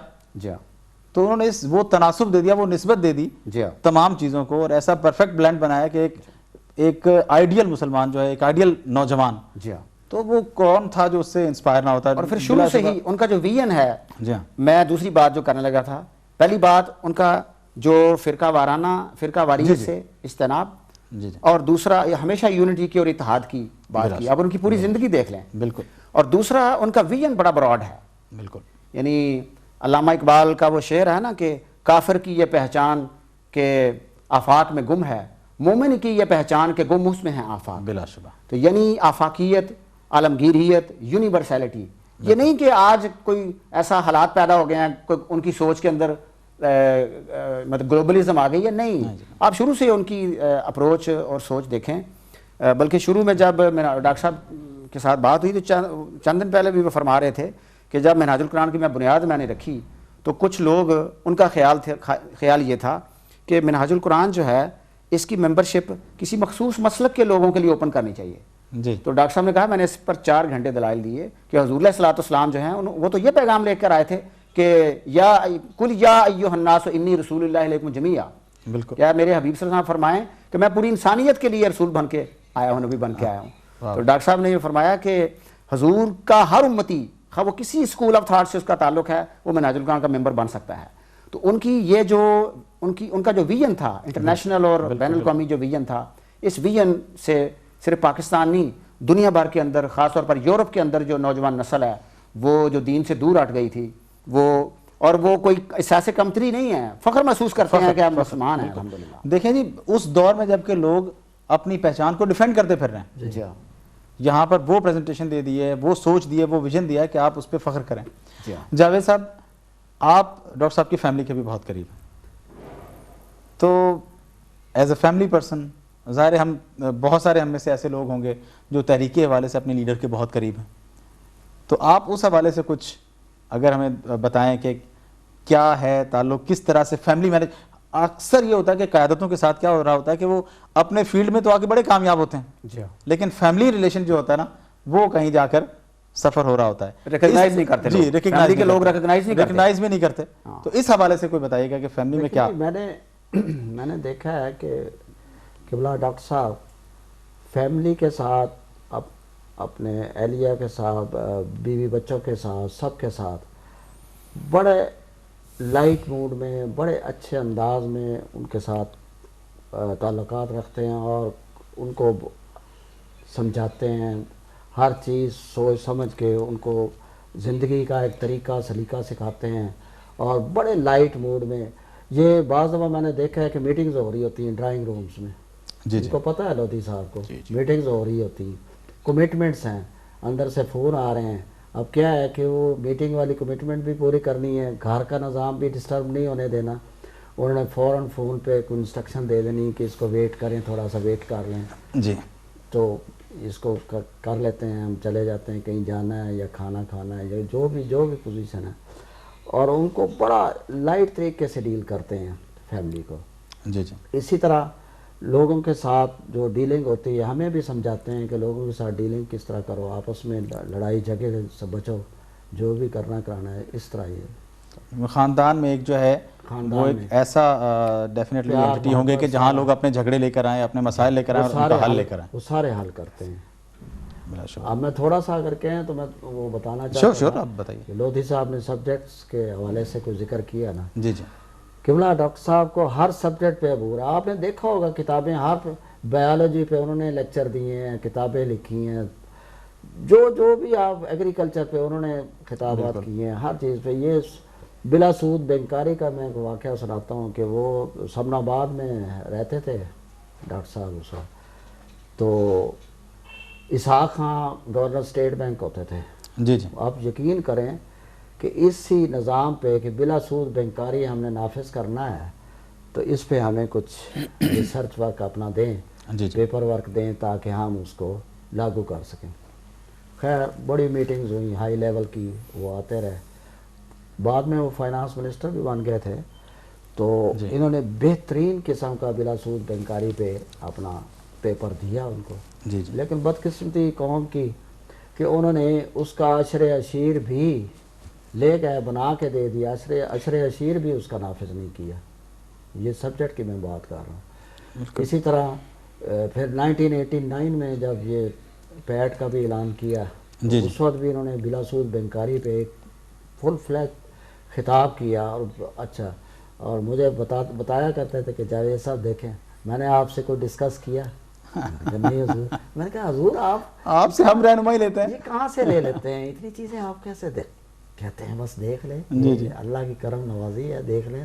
Speaker 3: تو انہوں نے وہ تناسب دے دیا, وہ نسبت دے دی تمام چیزوں کو اور ایسا پرفیکٹ بلینڈ بنایا کہ ایک آئیڈیل مسلمان جو ہے, ایک آئیڈیل نوجوان, تو وہ کون تھا جو اس سے انسپائر نہ ہوتا.
Speaker 6: اور پھر شروع سے ہی ان کا جو ویژن ہے, میں دوسری بات جو کرنے لگا تھا, پہلی بات ان کا جو فرقہ واریت سے اجتناب, اور دوسرا ہمیشہ یونٹی کی اور اتحاد کی بات کی. اب ان کی پوری زندگی دیکھ لیں. بالکل. اور دوسرا ان کا ویژن بڑا براڈ ہے. بالکل. یعنی علامہ اقبال کا وہ شعر ہے نا کہ کافر کی یہ پہچان کہ آفاق میں گم ہے, مومن کی یہ پہچان کہ گم اس میں ہیں آفاق.
Speaker 3: بلا شبہ.
Speaker 6: تو یعنی آفاقیت، عالمگیریت، یونیورسلٹی. یہ نہیں کہ آج کوئی ایسا حالات پیدا ہو گئے ہیں کوئی ان کی سوچ کے اندر مطلب گلوبلزم آ گئی ہے. نہیں، آپ شروع سے ان کی اپروچ اور سوچ دیکھیں. بلکہ شروع میں جب میرا ڈاکٹر صاحب کے ساتھ بات ہوئی تو چند دن پہلے بھی وہ فرما رہے تھے کہ جب منہاج القرآن کی بنیاد میں نے رکھی تو کچھ لوگ ان کا خیال یہ تھا کہ منہاج القرآن جو ہے اس کی ممبرشپ کسی مخصوص مسلک کے لوگوں کے لیے اوپن کرنی چاہیے.
Speaker 3: جی.
Speaker 6: تو ڈاکٹر صاحب نے کہا، میں نے اس پر 4 گھنٹے دلائل دیے کہ حضور علیہ الصلوۃ والسلام جو ہیں وہ تو یہ پیغام لے کر آئے تھے کہ یا قل یا ایھا الناس انی رسول اللہ الیکم جمیعا.
Speaker 3: بالکل.
Speaker 6: کیا میرے حبیب صلی اللہ علیہ وسلم فرمائیں کہ میں پوری انسانیت کے لیے رسول بن کے آیا ہوں، نبی بن کے آیا ہوں. تو ڈاکٹر صاحب نے یہ فرمایا کہ حضور کا ہر امتی، وہ کسی اسکول آف تھاٹ سے اس کا تعلق ہے، وہ منہاج القرآن کا ممبر بن سکتا ہے. تو ان کی یہ جو ان کا جو ویژن تھا انٹرنیشنل اور بین الاقوامی جو ویژن تھا، اس ویژن سے صرف پاکستان نہیں دنیا بھر کے اندر، خاص طور پر یورپ کے اندر جو نوجوان نسل ہے وہ جو دین سے دور ہٹ گئی تھی، وہ کوئی احساس کمتری نہیں ہے، فخر محسوس کرتے ہیں کہ ہم مسلمان ہیں الحمدللہ.
Speaker 3: دیکھیں جی، اس دور میں جب کہ لوگ اپنی پہچان کو ڈیفینڈ کرتے پھر رہے ہیں،
Speaker 6: جی ہاں،
Speaker 3: یہاں پر وہ پریزنٹیشن دے دی ہے، وہ سوچ دی ہے، وہ ویژن دیا ہے کہ آپ اس پہ فخر کریں.
Speaker 6: جی ہاں.
Speaker 3: جاوید صاحب، آپ ڈاکٹر صاحب کی فیملی کے بھی بہت قریب ہیں، تو ایز اے فیملی پرسن ظاہر ہے ہم بہت سارے ہم میں سے ایسے لوگ ہوں گے جو تحریک کے حوالے سے اپنے لیڈر کے بہت قریب ہیں. تو آپ اس حوالے سے کچھ اگر ہمیں بتائیں کہ کیا ہے تعلق، کس طرح سے فیملی مینج. اکثر یہ ہوتا ہے کہ قیادتوں کے ساتھ کیا ہو رہا ہوتا ہے کہ وہ اپنے فیلڈ میں تو آگے بڑے کامیاب ہوتے ہیں،
Speaker 6: جی ہاں،
Speaker 3: لیکن فیملی ریلیشن جو ہوتا ہے نا وہ کہیں جا کر سفر ہو رہا ہوتا ہے،
Speaker 6: ریکگنائز نہیں کرتے.
Speaker 3: جی،
Speaker 6: فیملی کے لوگ
Speaker 3: ریکگنائز بھی نہیں کرتے. تو اس حوالے سے کوئی بتائیے گا کہ فیملی میں کیا.
Speaker 4: میں نے دیکھا ہے کہ قبلہ ڈاکٹر صاحب فیملی کے ساتھ، اپنے اہلیہ کے ساتھ، بیوی بچوں کے ساتھ، سب کے ساتھ بڑے لائٹ موڈ میں، بڑے اچھے انداز میں ان کے ساتھ تعلقات رکھتے ہیں اور ان کو سمجھاتے ہیں، ہر چیز سوچ سمجھ کے ان کو زندگی کا ایک طریقہ سلیقہ سکھاتے ہیں اور بڑے لائٹ موڈ میں. یہ بعض دفعہ میں نے دیکھا ہے کہ میٹنگز ہو رہی ہوتی ہیں ڈرائنگ رومز میں.
Speaker 3: جی
Speaker 4: ان کو پتہ ہے لودھی صاحب کو میٹنگز ہو رہی ہوتی ہیں، کمٹمنٹس ہیں، اندر سے فون آ رہے ہیں. اب کیا ہے کہ وہ میٹنگ والی کمٹمنٹ بھی پوری کرنی ہے، گھر کا نظام بھی ڈسٹرب نہیں ہونے دینا. انہوں نے فوراً فون پہ کوئی انسٹرکشن دے دینی کہ اس کو ویٹ کریں، تھوڑا سا ویٹ کر لیں.
Speaker 3: جی.
Speaker 4: تو اس کو کر لیتے ہیں، ہم چلے جاتے ہیں، کہیں جانا ہے یا کھانا کھانا ہے یا جو بھی پوزیشن ہے. اور ان کو بڑا لائٹ طریقے سے ڈیل کرتے ہیں فیملی کو.
Speaker 3: جی جی.
Speaker 4: اسی طرح لوگوں کے ساتھ جو ڈیلنگ ہوتی ہے ہمیں بھی سمجھاتے ہیں کہ لوگوں کے ساتھ ڈیلنگ کس طرح کرو، آپس میں لڑائی جھگڑے سے بچو، جو بھی کرانا ہے اس طرح. یہ
Speaker 3: خاندان میں ایک جو ہے وہ ایک ایسا ڈیفینیٹلی اینٹی ہوں گے کہ جہاں لوگ اپنے جھگڑے لے کر آئیں، اپنے مسائل لے کر آئیں اور ان کا حل لے کر آئیں.
Speaker 4: وہ سارے حل کرتے ہیں. اب میں تھوڑا سا اگر کہیں تو میں وہ بتانا چاہتا ہوں.
Speaker 3: آپ بتائیے.
Speaker 4: لودھی صاحب نے سبجیکٹس کے حوالے سے کوئی ذکر کیا نا.
Speaker 3: جی جی.
Speaker 4: قبلہ ڈاکٹر صاحب کو ہر سبجیکٹ پہ عبور ہے. آپ نے دیکھا ہوگا کتابیں، ہر بایولوجی پہ انہوں نے لیکچر دیے ہیں، کتابیں لکھی ہیں، جو بھی آپ ایگریکلچر پہ انہوں نے خطابات کی ہیں، ہر چیز پہ. یہ بلا سود بینکاری کا میں واقعہ سناتا ہوں کہ وہ سمن آباد میں رہتے تھے ڈاکٹر صاحب اس وقت. تو Ishaq Khan governor state bank ہوتے تھے.
Speaker 3: جی جی.
Speaker 4: آپ یقین کریں کہ اسی نظام پہ کہ بلا سود بینکاری ہم نے نافذ کرنا ہے تو اس پہ ہمیں کچھ ریسرچ ورک اپنا دیں، پیپر ورک دیں تاکہ ہم اس کو لاگو کر سکیں. خیر بڑی میٹنگز ہوئی ہائی لیول کی، وہ آتے رہے. بعد میں وہ فائنانس منسٹر بھی بن گئے تھے. تو انہوں نے بہترین قسم کا بلا سود بینکاری پہ اپنا پیپر دیا ان کو. لیکن بدقسمتی قوم کی کہ انہوں نے اس کا عشر عشیر بھی لے گئے، بنا کے دے دیا. عشر عشیر بھی اس کا نافذ نہیں کیا. یہ سبجیکٹ کی میں بات کر رہا ہوں. اسی طرح پھر 1989 میں جب یہ پیٹ کا بھی اعلان کیا اس وقت بھی انہوں نے بلا سود بینکاری پہ ایک فل فلیج خطاب کیا. اور اچھا، اور مجھے بتایا کرتے تھے کہ جاوید صاحب دیکھیں میں نے آپ سے کوئی ڈسکس کیا؟ نہیں حضور. میں نے کہا حضور آپ
Speaker 3: سے ہم رہنمائی لیتے ہیں،
Speaker 4: یہ کہاں سے لے لیتے ہیں اتنی چیزیں آپ کیسے کہتے ہیں بس دیکھ لیں. اللہ کی کرم نوازی ہے، دیکھ لیں